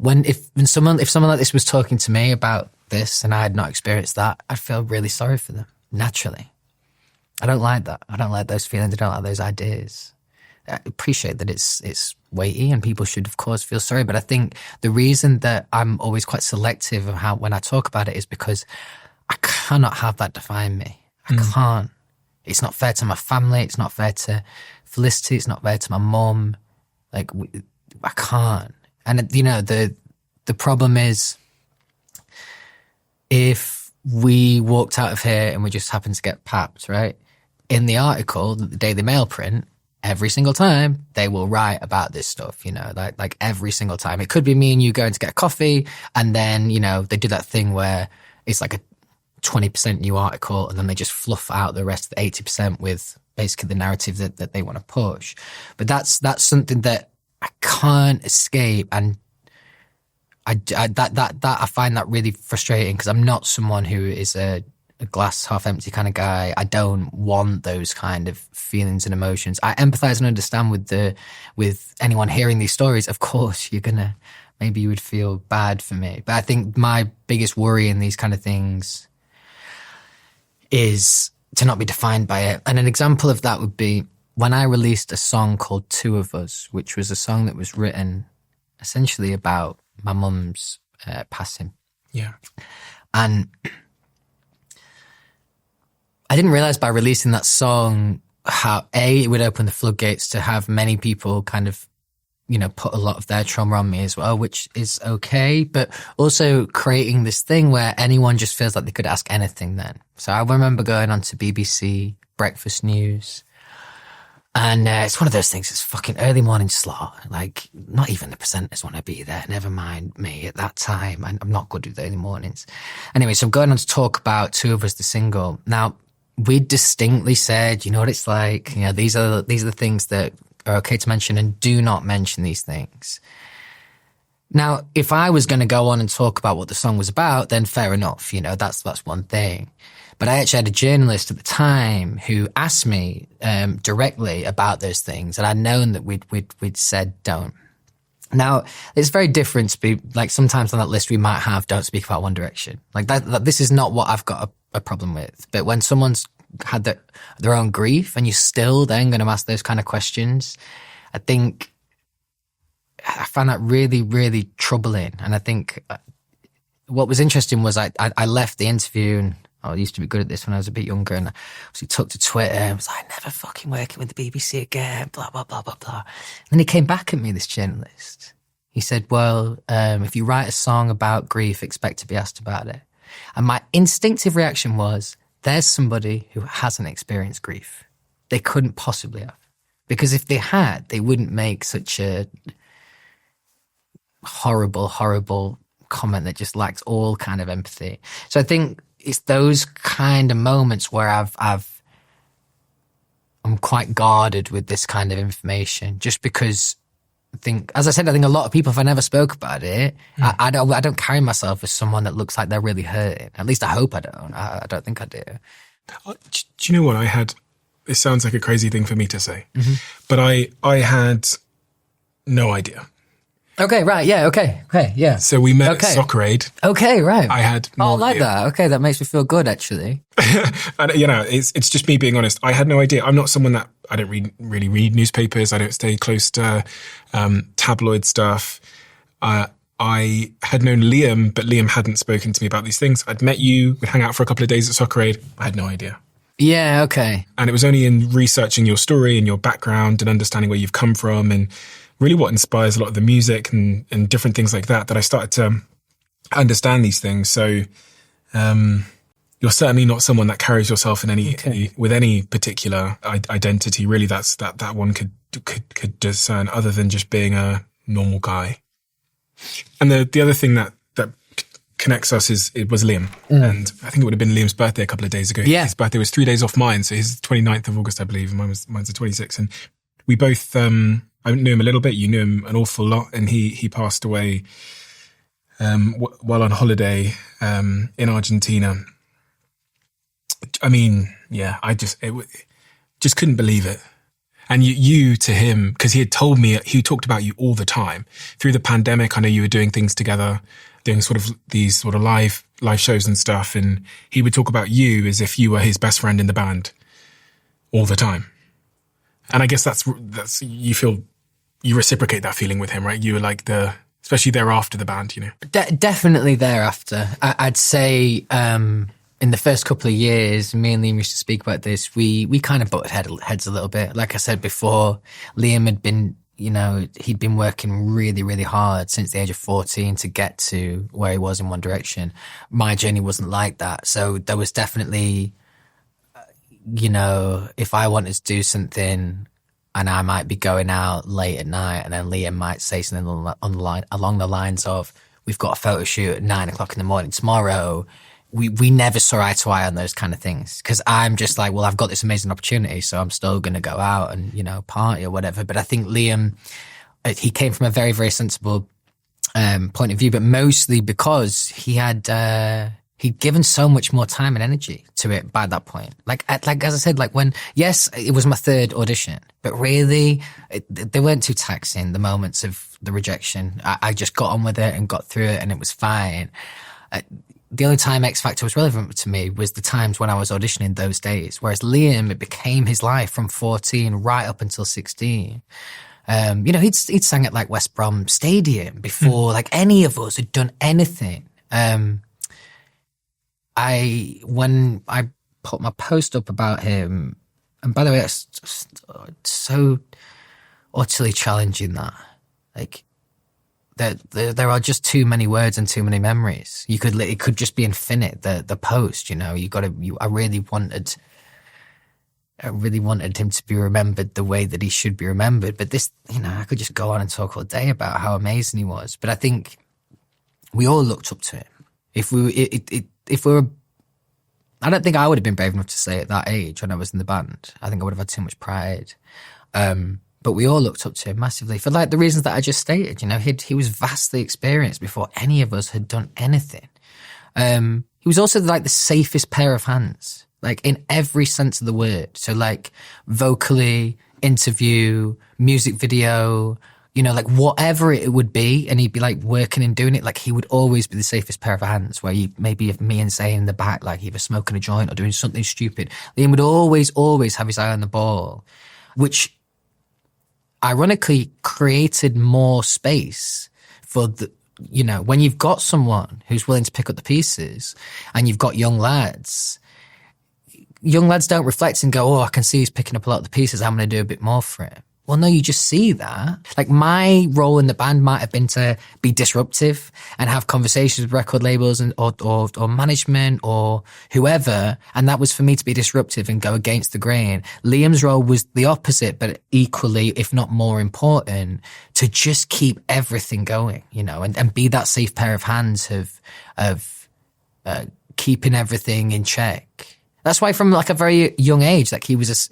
If someone like this was talking to me about this and I had not experienced that, I'd feel really sorry for them, naturally. I don't like that. I don't like those feelings. I don't like those ideas. I appreciate that it's weighty and people should, of course, feel sorry. But I think the reason that I'm always quite selective of when I talk about it is because I cannot have that define me. I can't. It's not fair to my family. It's not fair to Felicity. It's not fair to my mum. Like, I can't. And, you know, the problem is if we walked out of here and we just happened to get papped, right? In the article, the Daily Mail print, every single time they will write about this stuff, you know, like every single time. It could be me and you going to get a coffee and then, you know, they do that thing where it's like a 20% new article and then they just fluff out the rest of the 80% with basically the narrative that they want to push. But that's something that I can't escape, and I find that really frustrating because I'm not someone who is a glass half empty kind of guy. I don't want those kind of feelings and emotions. I empathize and understand with anyone hearing these stories. Of course, maybe you would feel bad for me, but I think my biggest worry in these kind of things is to not be defined by it. And an example of that would be when I released a song called Two of Us, which was a song that was written essentially about my mum's passing. Yeah. And I didn't realize by releasing that song how, A, it would open the floodgates to have many people kind of, you know, put a lot of their trauma on me as well, which is okay, but also creating this thing where anyone just feels like they could ask anything then. So I remember going on to BBC Breakfast News, and it's one of those things, it's fucking early morning slot. Like, not even the presenters want to be there, never mind me at that time. And I'm not good with early mornings. Anyway, so I'm going on to talk about Two of Us, the single. Now, we distinctly said, you know what it's like, you know, these are the things that are okay to mention, and do not mention these things. Now, if I was going to go on and talk about what the song was about, then fair enough, you know, that's one thing. But I actually had a journalist at the time who asked me directly about those things, and I'd known that we'd said don't. Now, it's very different to be, like, sometimes on that list we might have don't speak about One Direction. Like, that this is not what I've got a problem with. But when someone's had their own grief and you're still then going to ask those kind of questions, I think I found that really, really troubling. And I think what was interesting was I left the interview, and I used to be good at this when I was a bit younger, and I obviously took to Twitter and was like, never fucking working with the BBC again, blah, blah, blah, blah, blah. And then he came back at me, this journalist. He said, well, if you write a song about grief, expect to be asked about it. And my instinctive reaction was, there's somebody who hasn't experienced grief. They couldn't possibly have. Because if they had, they wouldn't make such a horrible comment that just lacks all kind of empathy. So I think it's those kind of moments where I'm quite guarded with this kind of information, just because I think a lot of people, if I never spoke about it, I don't carry myself as someone that looks like they're really hurting. At least I hope I don't. I don't think I do. Do you know what it sounds like a crazy thing for me to say, but I had no idea. Okay, right, yeah, okay, yeah. So we met at Soccer-Aid. Okay, right. I had no I like idea. that. Okay, that makes me feel good, actually. And, it's just me being honest. I had no idea. I'm not someone that, I don't really read newspapers. I don't stay close to tabloid stuff. I had known Liam, but Liam hadn't spoken to me about these things. I'd met you, we'd hang out for a couple of days at Soccer-Aid. I had no idea. Yeah, okay. And it was only in researching your story and your background and understanding where you've come from and really what inspires a lot of the music and different things like that I started to understand these things. So you're certainly not someone that carries yourself in with any particular identity. Really, that's that one could discern, other than just being a normal guy. And the other thing that connects us it was Liam. And I think it would have been Liam's birthday a couple of days ago. Yeah. His birthday was 3 days off mine. So his 29th of August, I believe, and mine's the 26th. And we both, I knew him a little bit. You knew him an awful lot. And he passed away while on holiday in Argentina. I mean, yeah, I just couldn't believe it. And you to him, because he had told me, he talked about you all the time. Through the pandemic, I know you were doing things together, doing these sort of live shows and stuff. And he would talk about you as if you were his best friend in the band all the time. And I guess that's you reciprocate that feeling with him, right? You were like especially thereafter the band, you know. Definitely thereafter. I'd say in the first couple of years, me and Liam used to speak about this. We kind of butted heads a little bit. Like I said before, Liam had been, he'd been working really, really hard since the age of 14 to get to where he was in One Direction. My journey wasn't like that. So there was definitely, if I wanted to do something and I might be going out late at night and then Liam might say something along the lines of, we've got a photo shoot at 9 o'clock in the morning tomorrow. We never saw eye to eye on those kind of things, because I'm just like, well, I've got this amazing opportunity, so I'm still going to go out and, party or whatever. But I think Liam, he came from a very, very sensible point of view, but mostly because he'd given so much more time and energy to it by that point. Like as I said, yes, it was my third audition, but really they weren't too taxing, the moments of the rejection. I just got on with it and got through it, and it was fine. The only time X Factor was relevant to me was the times when I was auditioning those days. Whereas Liam, it became his life from 14 right up until 16. He'd sang at West Brom Stadium before any of us had done anything. When I put my post up about him, and by the way, it's just so utterly challenging that there are just too many words and too many memories. It could just be infinite. The post, I really wanted him to be remembered the way that he should be remembered. But this, I could just go on and talk all day about how amazing he was. But I think we all looked up to him. If we were, I don't think I would have been brave enough to say at that age when I was in the band. I think I would have had too much pride. But we all looked up to him massively for the reasons that I just stated. He was vastly experienced before any of us had done anything. He was also the safest pair of hands, in every sense of the word. So vocally, interview, music video, whatever it would be, and he'd be working and doing it. He would always be the safest pair of hands, where maybe if me and Zayn in the back, either smoking a joint or doing something stupid, Liam would always have his eye on the ball, which ironically created more space for when you've got someone who's willing to pick up the pieces and you've got young lads don't reflect and go, oh, I can see he's picking up a lot of the pieces, I'm going to do a bit more for him. well, no, you just see that. Like, my role in the band might have been to be disruptive and have conversations with record labels and or management or whoever. And that was for me to be disruptive and go against the grain. Liam's role was the opposite, but equally, if not more important, to just keep everything going, you know, and be that safe pair of hands of keeping everything in check. That's why from like a very young age, like he was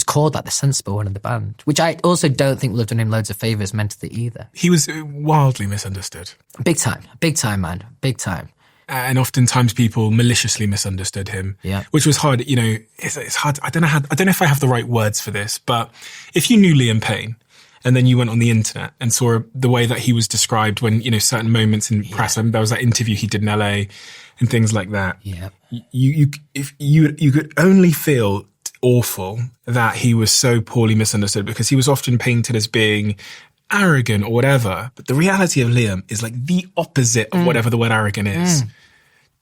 called like the sensible one in the band, which I also don't think will have done him loads of favours mentally either. He was wildly misunderstood. Big time, man, big time. And oftentimes people maliciously misunderstood him, which was hard. You know, it's hard. I don't know if I have the right words for this, but if you knew Liam Payne and then you went on the internet and saw the way that he was described when, you know, certain moments in press, there was that interview he did in LA and things like that. Yeah. You could only feel awful that he was so poorly misunderstood because he was often painted as being arrogant or whatever. But the reality of Liam is like the opposite of whatever the word arrogant is.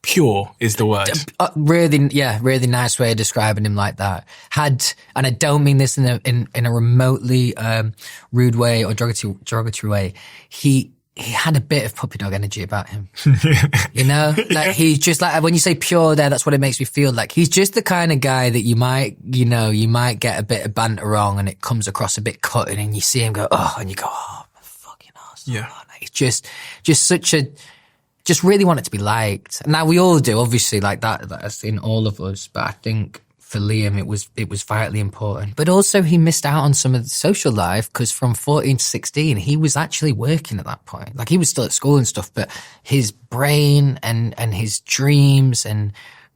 Pure is the word. Really nice way of describing him like that. And I don't mean this in a remotely rude way or derogatory way. He had a bit of puppy dog energy about him. You know? Like, he's just like, when you say pure there, that's what it makes me feel like. He's just the kind of guy that you might get a bit of banter wrong and it comes across a bit cutting and you see him go, oh, and you go, oh, my fucking ass. Yeah. He's just really want it to be liked. Now, we all do, obviously, like that's in all of us, but I think for Liam, it was vitally important. But also he missed out on some of the social life because from 14 to 16, he was actually working at that point. Like, he was still at school and stuff, but his brain and his dreams and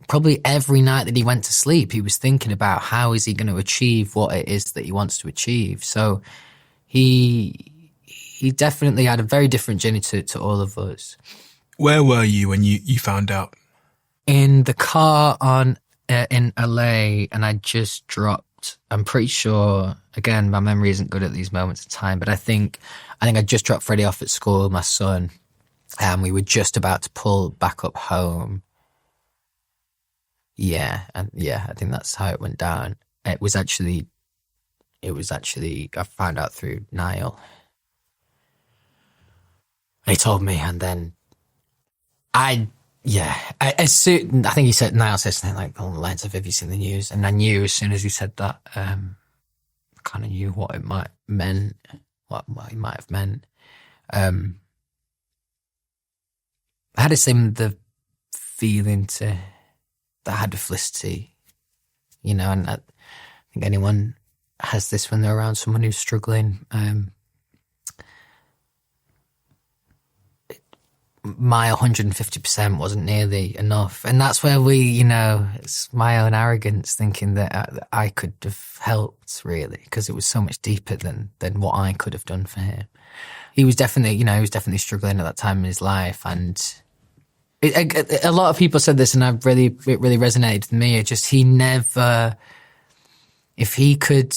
probably every night that he went to sleep, he was thinking about how is he going to achieve what it is that he wants to achieve. So he definitely had a very different journey to all of us. Where were you when you found out? In the car in LA, and I just dropped, I'm pretty sure, again, my memory isn't good at these moments of time, but I think I just dropped Freddie off at school, my son, and we were just about to pull back up home. I think that's how it went down. It was actually, I found out through Niall. He told me, and then I think he said, Niall said something like along the lines of, have you seen the news? And I knew as soon as he said that, kind of knew what it might meant, what he might have meant. I had the feeling that I had with Felicite, you know, and I think anyone has this when they're around someone who's struggling. My 150% wasn't nearly enough. And that's where it's my own arrogance thinking that I could have helped, really, because it was so much deeper than what I could have done for him. He was definitely struggling at that time in his life. And a lot of people said this, and it really resonated with me. He never, if he could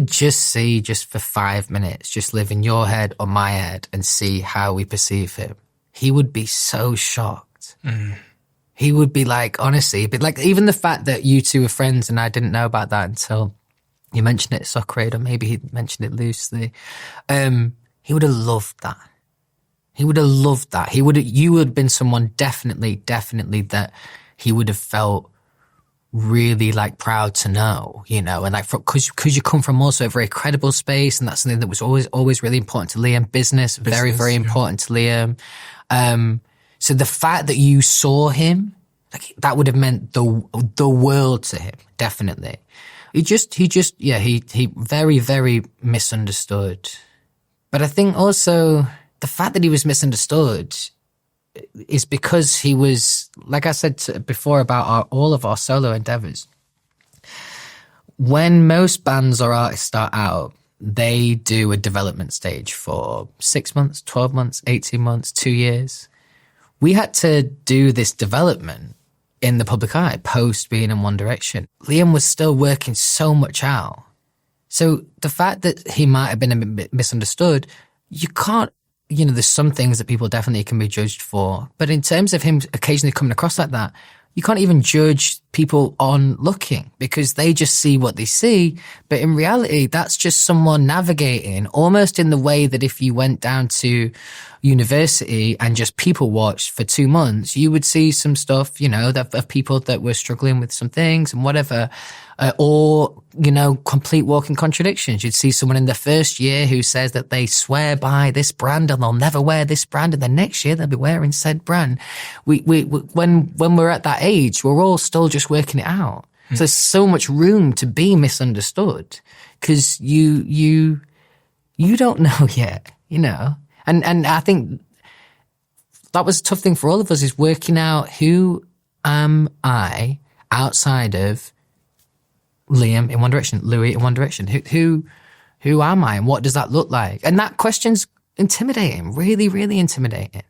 just see, just for 5 minutes, just live in your head or my head and see how we perceive him, he would be so shocked. He would be like, honestly, but like even the fact that you two were friends and I didn't know about that until you mentioned it at self-curated, or maybe he mentioned it loosely. He would have loved that. You would have been someone definitely that he would have felt really like proud to know, you know, and like because you come from also a very credible space, and that's something that was always really important to Liam. Business very, very important to Liam. So the fact that you saw him, like, that would have meant the world to him, definitely. He very, very misunderstood. But I think also the fact that he was misunderstood is because he was, like I said before about all of our solo endeavors. When most bands or artists start out, they do a development stage for 6 months, 12 months, 18 months, 2 years. We had to do this development in the public eye, post being in One Direction. Liam was still working so much out. So the fact that he might have been a bit misunderstood, you can't, there's some things that people definitely can be judged for. But in terms of him occasionally coming across like that, you can't even judge people on looking because they just see what they see. But in reality, that's just someone navigating almost in the way that if you went down to university and just people watched for 2 months, you would see some stuff, you know, that of people that were struggling with some things and whatever, or, you know, complete walking contradictions. You'd see someone in the first year who says that they swear by this brand and they'll never wear this brand, and the next year they'll be wearing said brand. When we're at that age, we're all still just working it out. So there's so much room to be misunderstood because you don't know yet, you know. And I think that was a tough thing for all of us, is working out who am I outside of Liam in one direction, Louis in one direction. Who am I, and what does that look like? And that question's intimidating, really, really intimidating.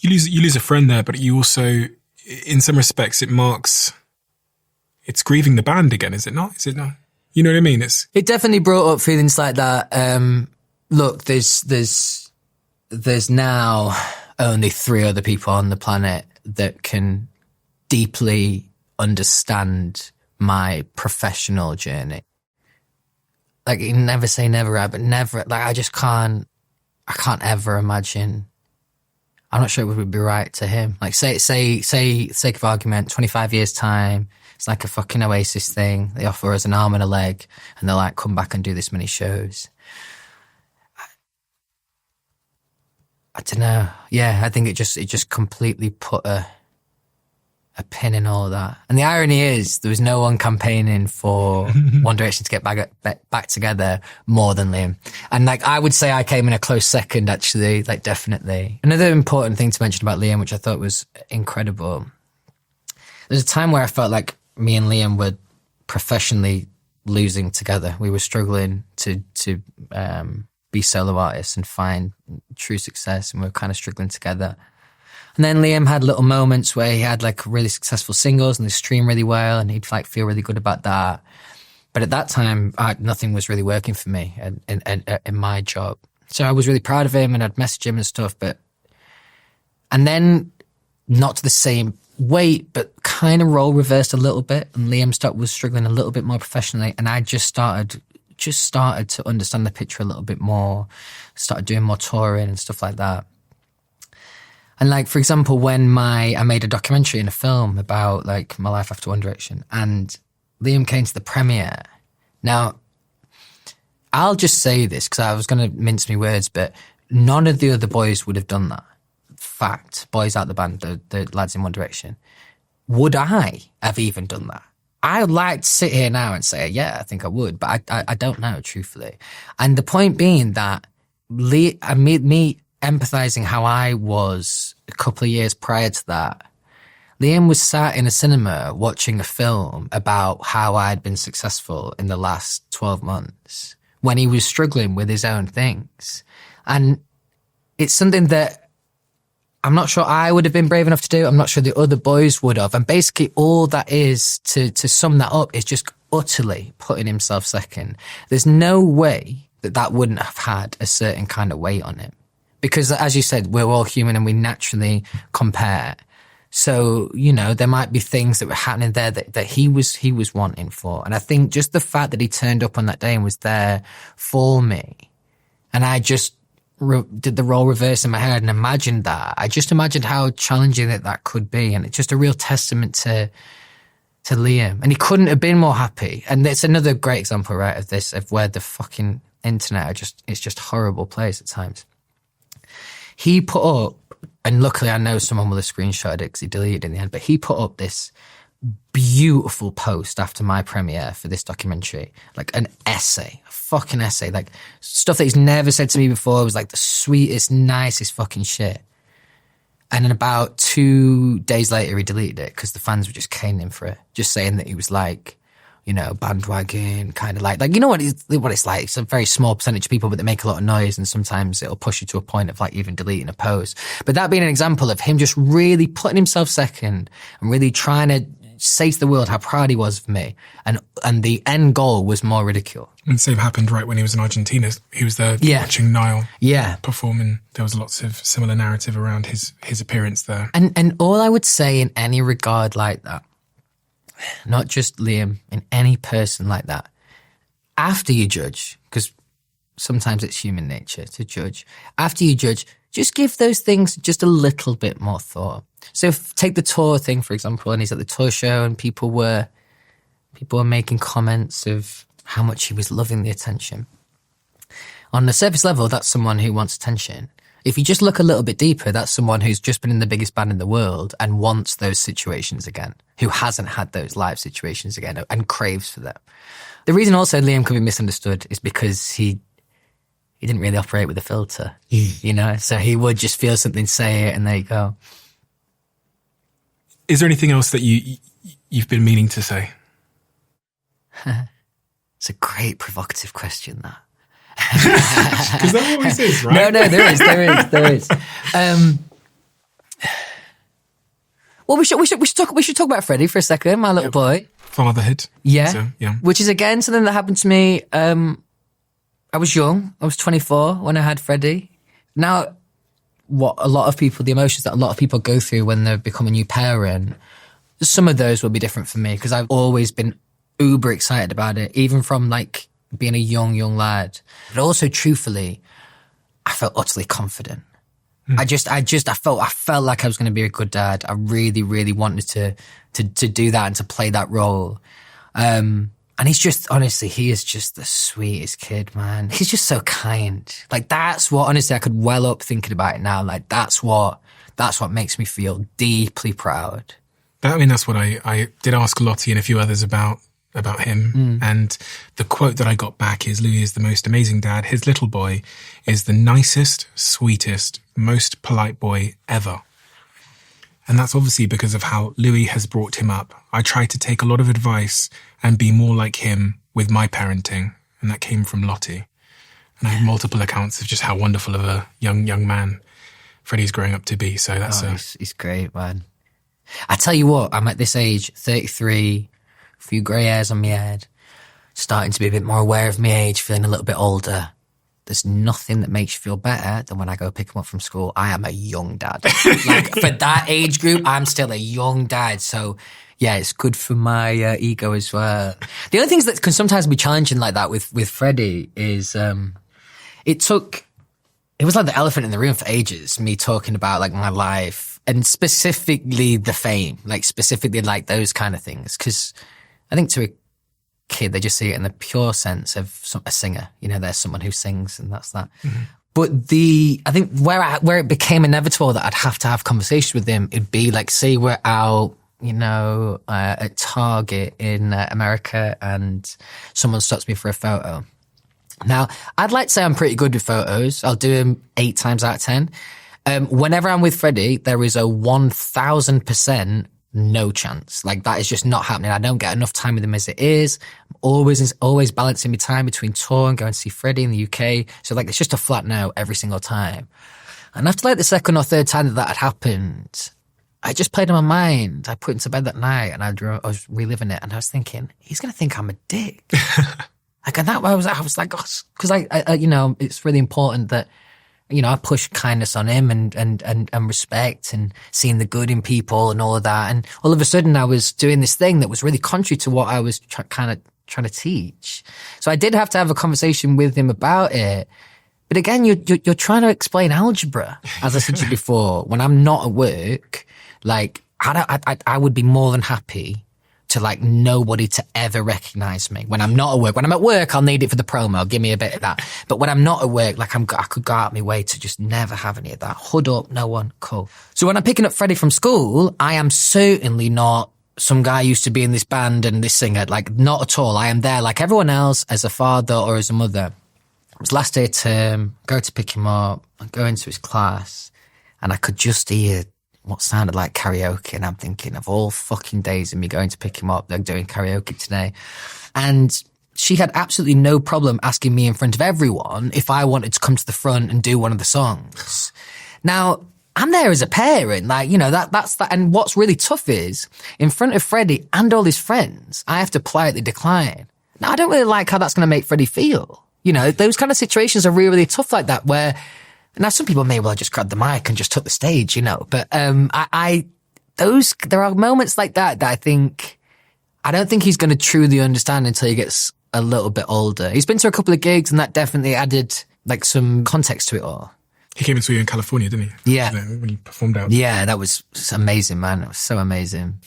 You lose a friend there, but you also, in some respects, it's grieving the band again, is it not? Is it not? You know what I mean? It definitely brought up feelings like that. Look, there's now only 3 other people on the planet that can deeply understand my professional journey. Like, you never say never, right? But never, like, I can't ever imagine. I'm not sure it would be right to him. Like, say, sake of argument, 25 years time, it's like a fucking Oasis thing. They offer us an arm and a leg and they're like, come back and do this many shows. I don't know. Yeah, I think it just completely put a pin in all of that. And the irony is, there was no one campaigning for One Direction to get back together more than Liam. And like, I would say I came in a close second, actually, like, definitely. Another important thing to mention about Liam, which I thought was incredible. There's a time where I felt like me and Liam were professionally losing together. We were struggling to be solo artists and find true success, and we were kind of struggling together. And then Liam had little moments where he had like really successful singles and they streamed really well, and he'd like feel really good about that. But at that time, nothing was really working for me in my job. So I was really proud of him and I'd message him and stuff, and then not to the same weight, but kind of role reversed a little bit, and Liam was struggling a little bit more professionally, and I just started to understand the picture a little bit more, started doing more touring and stuff like that. And like, for example, when I made a documentary and a film about like my life after One Direction, and Liam came to the premiere. Now, I'll just say this because I was going to mince my words, but none of the other boys would have done that. Fact, boys out the band, the lads in One Direction. Would I have even done that? I would like to sit here now and say, yeah, I think I would, but I don't know, truthfully. And the point being that me empathizing how I was a couple of years prior to that, Liam was sat in a cinema watching a film about how I'd been successful in the last 12 months when he was struggling with his own things. And it's something that I'm not sure I would have been brave enough to do. I'm not sure the other boys would have. And basically all that is, to sum that up, is just utterly putting himself second. There's no way that wouldn't have had a certain kind of weight on him. Because as you said, we're all human and we naturally compare. So, you know, there might be things that were happening there that he was wanting for. And I think just the fact that he turned up on that day and was there for me, and I just did the role reverse in my head and imagined that. I just imagined how challenging that could be. And it's just a real testament to Liam. And he couldn't have been more happy. And it's another great example, right, of this, of where the fucking internet it's just a horrible place at times. He put up, and luckily I know someone will have screenshotted it because he deleted it in the end, but he put up this beautiful post after my premiere for this documentary, like an essay, a fucking essay, like stuff that he's never said to me before. It was like the sweetest, nicest fucking shit. And then about 2 days later, he deleted it because the fans were just caning him for it, just saying that he was like, you know, bandwagon, kind of like, you know what it's like. It's a very small percentage of people, but they make a lot of noise, and sometimes it'll push you to a point of like even deleting a post. But that being an example of him just really putting himself second and really trying to say to the world how proud he was of me. And the end goal was more ridicule. And the same happened right when he was in Argentina. He was there watching Niall perform, and there was lots of similar narrative around his appearance there. And all I would say in any regard like that, not just Liam, in any person like that, after you judge, because sometimes it's human nature to judge, after you judge, just give those things just a little bit more thought. So take the tour thing, for example, and he's at the tour show and people were making comments of how much he was loving the attention. On the surface level, that's someone who wants attention. If you just look a little bit deeper, that's someone who's just been in the biggest band in the world and wants those situations again, who hasn't had those live situations again and craves for them. The reason also Liam could be misunderstood is because he didn't really operate with a filter, you know? So he would just feel something, say it, and there you go. Is there anything else that you've been meaning to say? It's a great provocative question, that. Because that always is, right? No, there is. Well, we should talk about Freddie for a second, my little boy. Fatherhood. Yeah. So, yeah. Which is, again, something that happened to me. I was young. I was 24 when I had Freddie. Now, the emotions that a lot of people go through when they become a new parent, some of those will be different for me because I've always been uber excited about it, even from like being a young lad. But also, truthfully, I felt utterly confident. I felt like I was going to be a good dad. I really, really wanted to do that and to play that role. And he's just, honestly, he is just the sweetest kid, man. He's just so kind. Like, that's what, honestly, I could well up thinking about it now. Like, that's what makes me feel deeply proud. That's what I did ask Lottie and a few others about him. And the quote that I got back is, Louis is the most amazing dad. His little boy is the nicest, sweetest, most polite boy ever. And that's obviously because of how Louis has brought him up. I tried to take a lot of advice and be more like him with my parenting. And that came from Lottie. And I have multiple accounts of just how wonderful of a young man Freddie's growing up to be. So that's he's great, man. I tell you what, I'm at this age, 33, a few grey hairs on my head, starting to be a bit more aware of my age, feeling a little bit older. There's nothing that makes you feel better than when I go pick him up from school. I am a young dad. Like, for that age group, I'm still a young dad. So, yeah, it's good for my ego as well. The other things that can sometimes be challenging like that with Freddie is it was like the elephant in the room for ages, me talking about like my life and specifically the fame, like specifically like those kind of things. Because I think to a kid, they just see it in the pure sense of a singer. You know, there's someone who sings and that's that. Mm-hmm. But I think where it became inevitable that I'd have to have conversations with him, it'd be like, say we're out, you know, at Target in America and someone stops me for a photo. Now, I'd like to say I'm pretty good with photos. I'll do them 8 times out of 10. Whenever I'm with Freddie, there is a 1000% no chance. Like, that is just not happening. I don't get enough time with him as it is. I'm always balancing my time between tour and going to see Freddie in the UK. So, like, it's just a flat no every single time. And after, like, the second or third time that had happened, I just played in my mind. I put him to bed that night and I was reliving it. And I was thinking, he's going to think I'm a dick. Like, and that I was like, because I, you know, it's really important that, you know, I push kindness on him and respect and seeing the good in people and all of that. And all of a sudden I was doing this thing that was really contrary to what I was kind of trying to teach. So I did have to have a conversation with him about it. But again, you're trying to explain algebra, as I said to you before. When I'm not at work, like, I would be more than happy to like nobody to ever recognize me when I'm not at work. When I'm at work, I'll need it for the promo. Give me a bit of that. But when I'm not at work, like I could go out my way to just never have any of that. Hood up, no one, cool. So when I'm picking up Freddie from school, I am certainly not some guy used to be in this band and this singer. Like, not at all. I am there like everyone else as a father or as a mother. It was last day of term, go to pick him up, I go into his class, and I could just hear what sounded like karaoke, and I'm thinking of all fucking days of me going to pick him up, they're doing karaoke today. And she had absolutely no problem asking me in front of everyone if I wanted to come to the front and do one of the songs. Now, I'm there as a parent. Like, you know, that's that. And what's really tough is in front of Freddie and all his friends, I have to politely decline. Now, I don't really like how that's going to make Freddie feel. You know, those kind of situations are really, really tough like that where, now some people may well just grabbed the mic and just took the stage, you know, but, there are moments like that I don't think he's going to truly understand until he gets a little bit older. He's been to a couple of gigs and that definitely added like some context to it all. He came and saw you in California, didn't he? Yeah. When you performed out. Yeah, that was amazing, man. It was so amazing.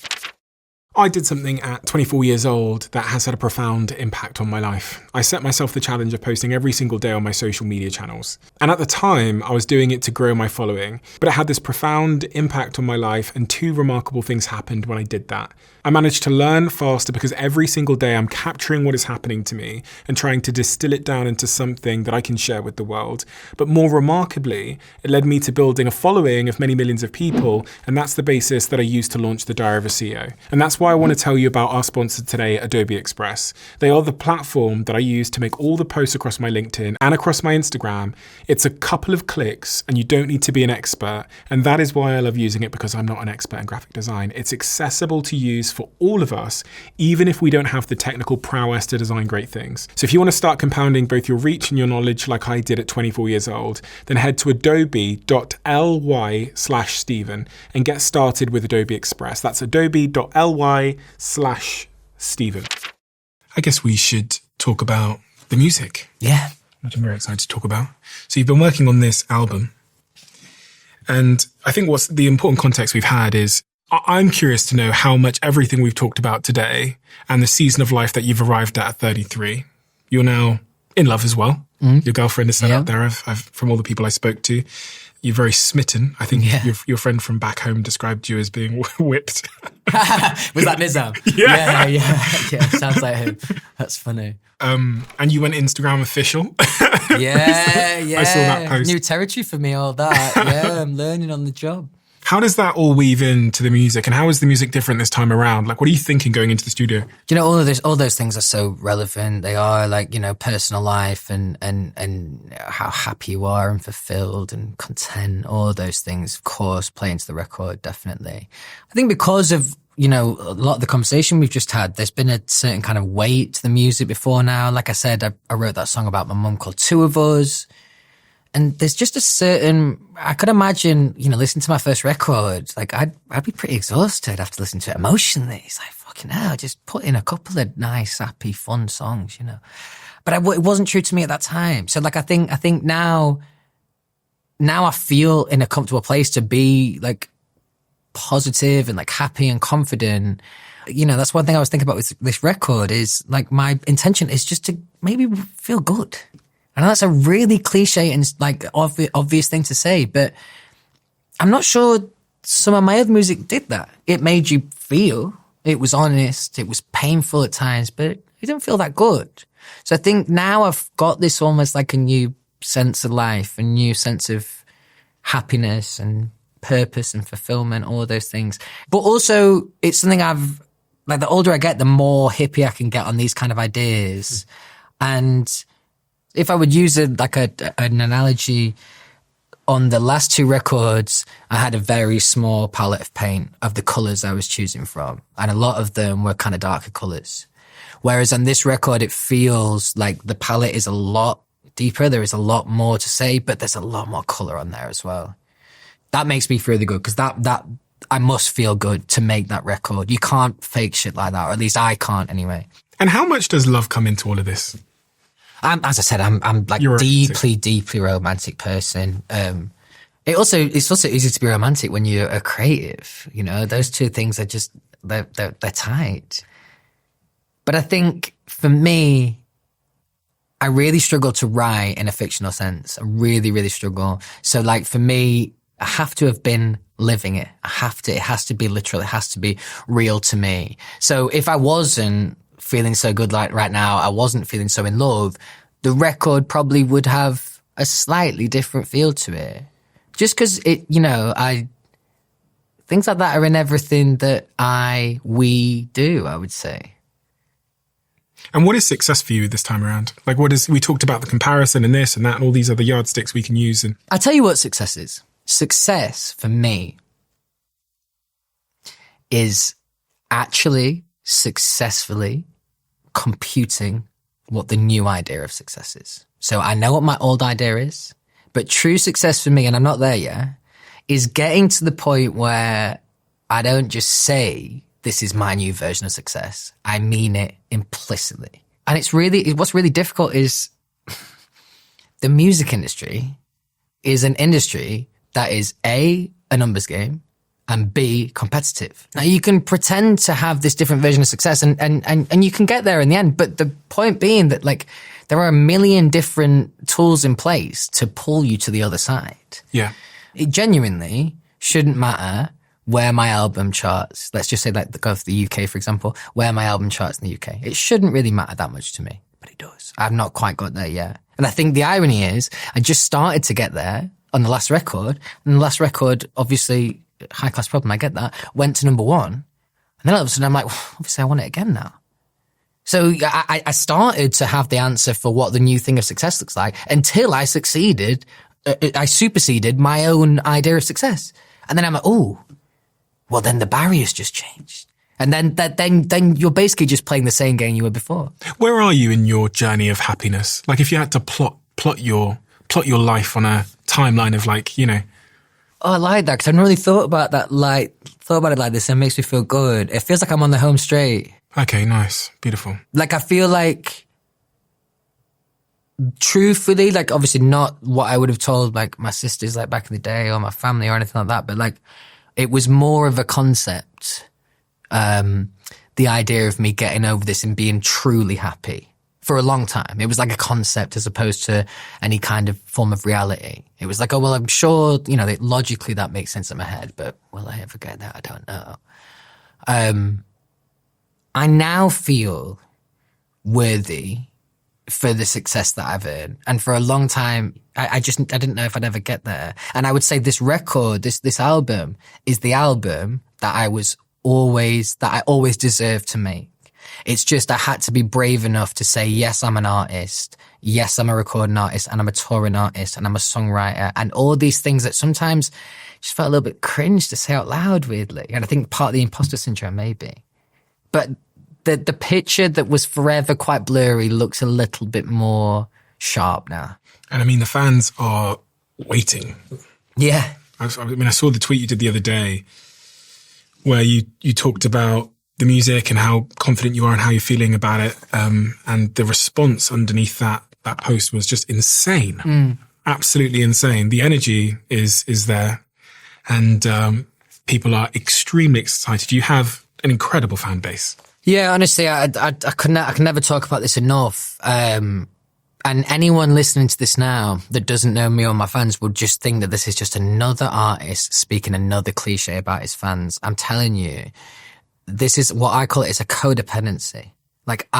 I did something at 24 years old that has had a profound impact on my life. I set myself the challenge of posting every single day on my social media channels. And at the time, I was doing it to grow my following, but it had this profound impact on my life, and two remarkable things happened when I did that. I managed to learn faster because every single day I'm capturing what is happening to me and trying to distill it down into something that I can share with the world. But more remarkably, it led me to building a following of many millions of people, and that's the basis that I used to launch the Diary of a CEO. And that's why I want to tell you about our sponsor today, Adobe Express. They are the platform that I use to make all the posts across my LinkedIn and across my Instagram. It's a couple of clicks and you don't need to be an expert. And that is why I love using it, because I'm not an expert in graphic design. It's accessible to use for all of us, even if we don't have the technical prowess to design great things. So if you want to start compounding both your reach and your knowledge like I did at 24 years old, then head to adobe.ly/Stephen and get started with Adobe Express. That's adobe.ly/Stephen. I guess we should talk about the music. Yeah. Which I'm very excited to talk about. So you've been working on this album. And I think what's the important context we've had is I'm curious to know how much everything we've talked about today and the season of life that you've arrived at 33, you're now in love as well. Your girlfriend is set out there. I've from all the people I spoke to, you're very smitten. I think your friend from back home described you as being whipped. Was that Nizam? Yeah. Sounds like him. That's funny. And you went Instagram official. Yeah. I saw that post. New territory for me, all that. Yeah, I'm learning on the job. How does that all weave into the music, and how is the music different this time around? Like, what are you thinking going into the studio? Do you know, all those things are so relevant. They are like, you know, personal life and how happy you are and fulfilled and content. All those things, of course, play into the record, definitely. I think because of, you know, a lot of the conversation we've just had, there's been a certain kind of weight to the music before now. Like I said, I wrote that song about my mum called Two of Us. And there's just a certain, I could imagine, you know, listening to my first record, like I'd be pretty exhausted after listening to it emotionally. It's like, fucking hell, just put in a couple of nice, happy, fun songs, you know. But it wasn't true to me at that time. So like, I think now I feel in a comfortable place to be like positive and like happy and confident. You know, that's one thing I was thinking about with this record is like my intention is just to maybe feel good. I know that's a really cliche and like obvious thing to say, but I'm not sure some of my other music did that. It made you feel, it was honest, it was painful at times, but it didn't feel that good. So I think now I've got this almost like a new sense of life, a new sense of happiness and purpose and fulfillment, all of those things. But also it's something like the older I get, the more hippie I can get on these kind of ideas. And if I would use an analogy, on the last two records, I had a very small palette of paint of the colours I was choosing from. And a lot of them were kind of darker colours. Whereas on this record, it feels like the palette is a lot deeper. There is a lot more to say, but there's a lot more colour on there as well. That makes me feel really good because that I must feel good to make that record. You can't fake shit like that, or at least I can't anyway. And how much does love come into all of this? As I said, I'm like deeply romantic person. It's also easy to be romantic when you're a creative. You know, those two things are just, they're tight. But I think for me, I really struggle to write in a fictional sense. I really, really struggle. So like for me, I have to have been living it. It has to be literal. It has to be real to me. So if I wasn't feeling so good like right now, I wasn't feeling so in love, the record probably would have a slightly different feel to it. Just because it, you know, things like that are in everything that we do, I would say. And what is success for you this time around? Like we talked about the comparison and this and that and all these other yardsticks we can use. And I'll tell you what success is. Success for me is actually successfully computing what the new idea of success is. So I know what my old idea is, but true success for me, and I'm not there yet, is getting to the point where I don't just say this is my new version of success. I mean it implicitly. And what's really difficult is the music industry is an industry that is A, a numbers game, and B, competitive. Now you can pretend to have this different version of success and you can get there in the end. But the point being that like there are a million different tools in place to pull you to the other side. Yeah. It genuinely shouldn't matter where my album charts. Let's just say like go for the UK, for example, where my album charts in the UK. It shouldn't really matter that much to me, but it does. I've not quite got there yet. And I think the irony is I just started to get there on the last record, and the last record, obviously, High Class Problem, I get that, went to number 1. And then all of a sudden I'm like, well, obviously I want it again now. So I started to have the answer for what the new thing of success looks like until I superseded my own idea of success. And then I'm like, oh, well then the barriers just changed. And then you're basically just playing the same game you were before. Where are you in your journey of happiness? Like if you had to plot your life on a timeline of like, you know. Oh, I like that because I've not really thought about it like this, and it makes me feel good. It feels like I'm on the home straight. Okay, nice. Beautiful. Like I feel like, truthfully, like obviously not what I would have told like my sisters like back in the day or my family or anything like that, but like it was more of a concept. The idea of me getting over this and being truly happy for a long time. It was like a concept as opposed to any kind of form of reality. It was like, oh, well, I'm sure, you know, logically that makes sense in my head, but will I ever get that? I don't know. I now feel worthy for the success that I've earned. And for a long time, I didn't know if I'd ever get there. And I would say this record, this album is the album that I always deserved to make. It's just I had to be brave enough to say, yes, I'm an artist. Yes, I'm a recording artist, and I'm a touring artist, and I'm a songwriter, and all these things that sometimes just felt a little bit cringe to say out loud, weirdly. And I think part of the imposter syndrome, maybe. But the picture that was forever quite blurry looks a little bit more sharp now. And I mean, the fans are waiting. Yeah. I saw the tweet you did the other day where you talked about the music and how confident you are and how you're feeling about it. And the response underneath that post was just insane. Absolutely insane. The energy is there, and people are extremely excited. You have an incredible fan base. Yeah, honestly, I can never talk about this enough. And anyone listening to this now that doesn't know me or my fans would just think that this is just another artist speaking another cliche about his fans. I'm telling you, this is what I call it. It's a codependency. Like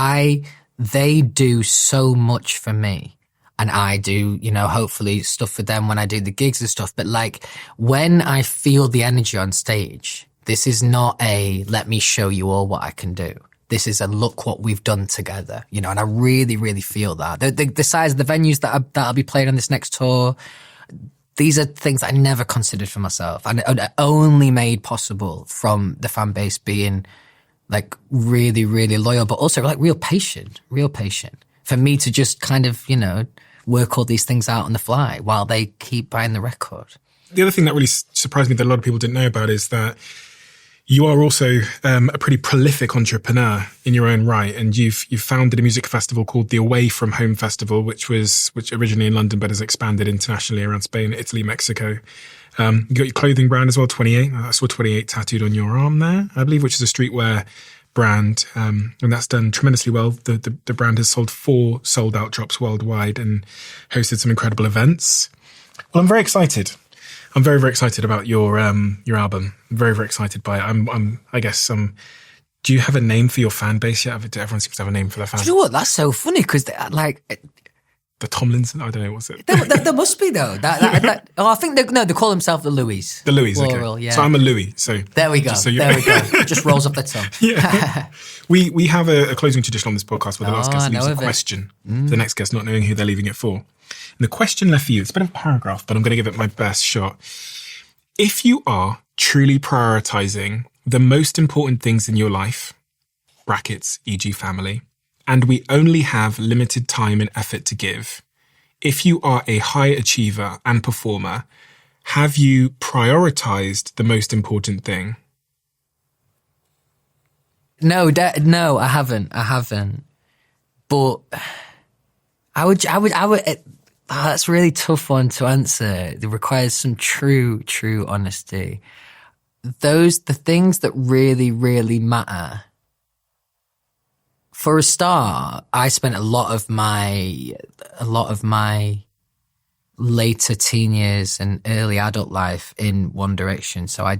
they do so much for me, and I do, you know, hopefully stuff for them when I do the gigs and stuff. But like when I feel the energy on stage, this is not a let me show you all what I can do. This is a look what we've done together, you know, and I really, really feel that. The size of the venues that I'll be playing on this next tour, these are things I never considered for myself, and only made possible from the fan base being like really, really loyal, but also like real patient for me to just kind of, you know, work all these things out on the fly while they keep buying the record. The other thing that really surprised me that a lot of people didn't know about is that you are also a pretty prolific entrepreneur in your own right, and you've founded a music festival called the Away From Home Festival, which originally in London but has expanded internationally around Spain, Italy, Mexico. You got your clothing brand as well, 28. I saw 28 tattooed on your arm there, I believe, which is a streetwear brand, and that's done tremendously well. The brand has sold 4 sold-out drops worldwide and hosted some incredible events. Well, I'm very excited. I'm very, very excited about your album. I'm very, very excited by it. Do you have a name for your fan base yet? Everyone seems to have a name for their fans. Do you know what? That's so funny because like The Tomlinson? I don't know, what's it? There must be, though. I think they call themselves the Louis. The Louis, plural, okay. yeah. So I'm a Louis. So there we go. There we go. It just rolls off the tongue. Yeah. We have a closing tradition on this podcast where the last guest leaves a question for the next guest, not knowing who they're leaving it for. And the question left for you, it's a bit of a paragraph, but I'm going to give it my best shot. If you are truly prioritizing the most important things in your life, brackets, e.g. family, and we only have limited time and effort to give, if you are a high achiever and performer, have you prioritized the most important thing? No, I haven't. But I would. That's a really tough one to answer. It requires some true honesty. The things that really, really matter. For a start, I spent a lot of my later teen years and early adult life in one direction. So I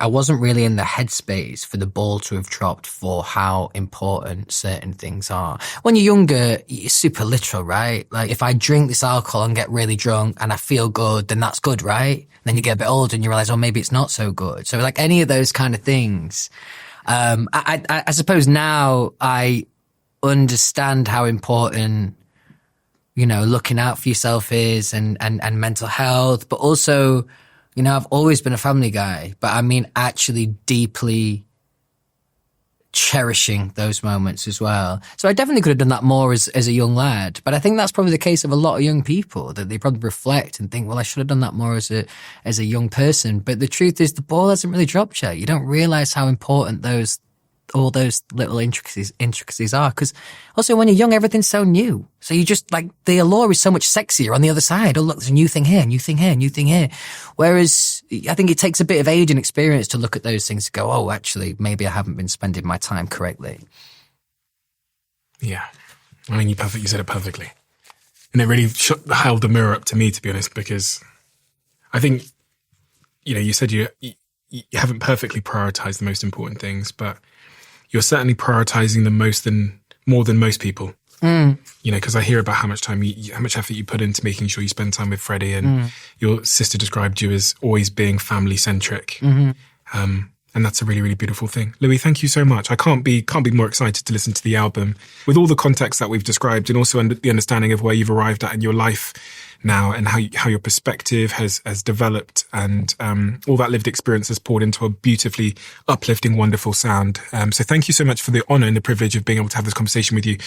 wasn't really in the headspace for the ball to have dropped for how important certain things are. When you're younger, you're super literal, right? Like, if I drink this alcohol and get really drunk and I feel good, then that's good, right? Then you get a bit older and you realize, oh, maybe it's not so good. So like any of those kind of things, I suppose now I understand how important, looking out for yourself is and mental health, but also, I've always been a family guy, but I mean, actually deeply cherishing those moments as well. So I definitely could have done that more as a young lad, but I think that's probably the case of a lot of young people, that they probably reflect and think, well, I should have done that more as a young person. But the truth is the ball hasn't really dropped yet. You don't realize how important all those little intricacies are, because also when you're young, everything's so new. So you just, like, the allure is so much sexier on the other side. Oh, look, there's a new thing here, new thing here, new thing here. Whereas I think it takes a bit of age and experience to look at those things to go, oh, actually, maybe I haven't been spending my time correctly. Yeah. I mean, you said it perfectly. And it really held the mirror up to me, to be honest, because I think, you said you haven't perfectly prioritized the most important things, but you're certainly prioritizing them more than most people. Because I hear about how much effort you put into making sure you spend time with Freddie, and your sister described you as always being family centric. And that's a really, really beautiful thing. Louis, thank you so much. I can't be more excited to listen to the album with all the context that we've described, and also the understanding of where you've arrived at in your life now, and how your perspective has developed, and all that lived experience has poured into a beautifully uplifting, wonderful sound. So thank you so much for the honour and the privilege of being able to have this conversation with you,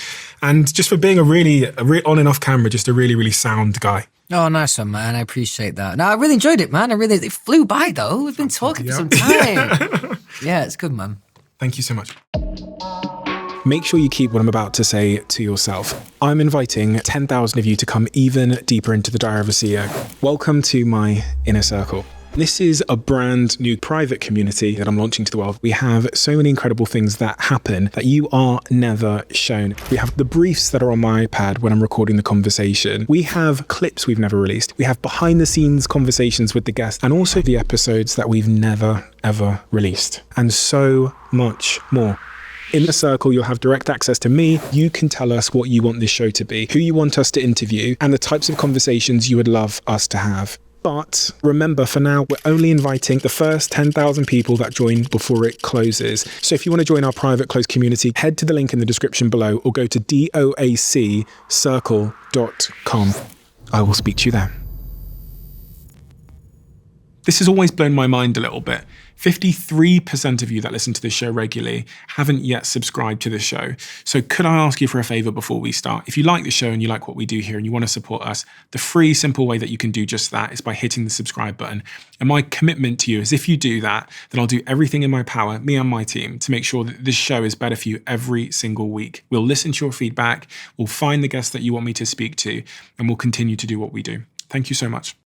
and just for being a really on and off camera, just a really, really sound guy. Oh, nice one, man. I appreciate that. No, I really enjoyed it, man. It flew by, though. We've been talking for some time. Yeah, it's good, man. Thank you so much. Make sure you keep what I'm about to say to yourself. I'm inviting 10,000 of you to come even deeper into the Diary of a CEO. Welcome to my inner circle. This is a brand new private community that I'm launching to the world. We have so many incredible things that happen that you are never shown. We have the briefs that are on my iPad when I'm recording the conversation. We have clips we've never released. We have behind the scenes conversations with the guests, and also the episodes that we've never, ever released. And so much more. In the circle, you'll have direct access to me. You can tell us what you want this show to be, who you want us to interview, and the types of conversations you would love us to have. But remember, for now, we're only inviting the first 10,000 people that join before it closes. So if you want to join our private closed community, head to the link in the description below, or go to doaccircle.com. I will speak to you there. This has always blown my mind a little bit. 53% of you that listen to this show regularly haven't yet subscribed to this show. So could I ask you for a favor before we start? If you like the show and you like what we do here and you want to support us, the free, simple way that you can do just that is by hitting the subscribe button. And my commitment to you is, if you do that, then I'll do everything in my power, me and my team, to make sure that this show is better for you every single week. We'll listen to your feedback, we'll find the guests that you want me to speak to, and we'll continue to do what we do. Thank you so much.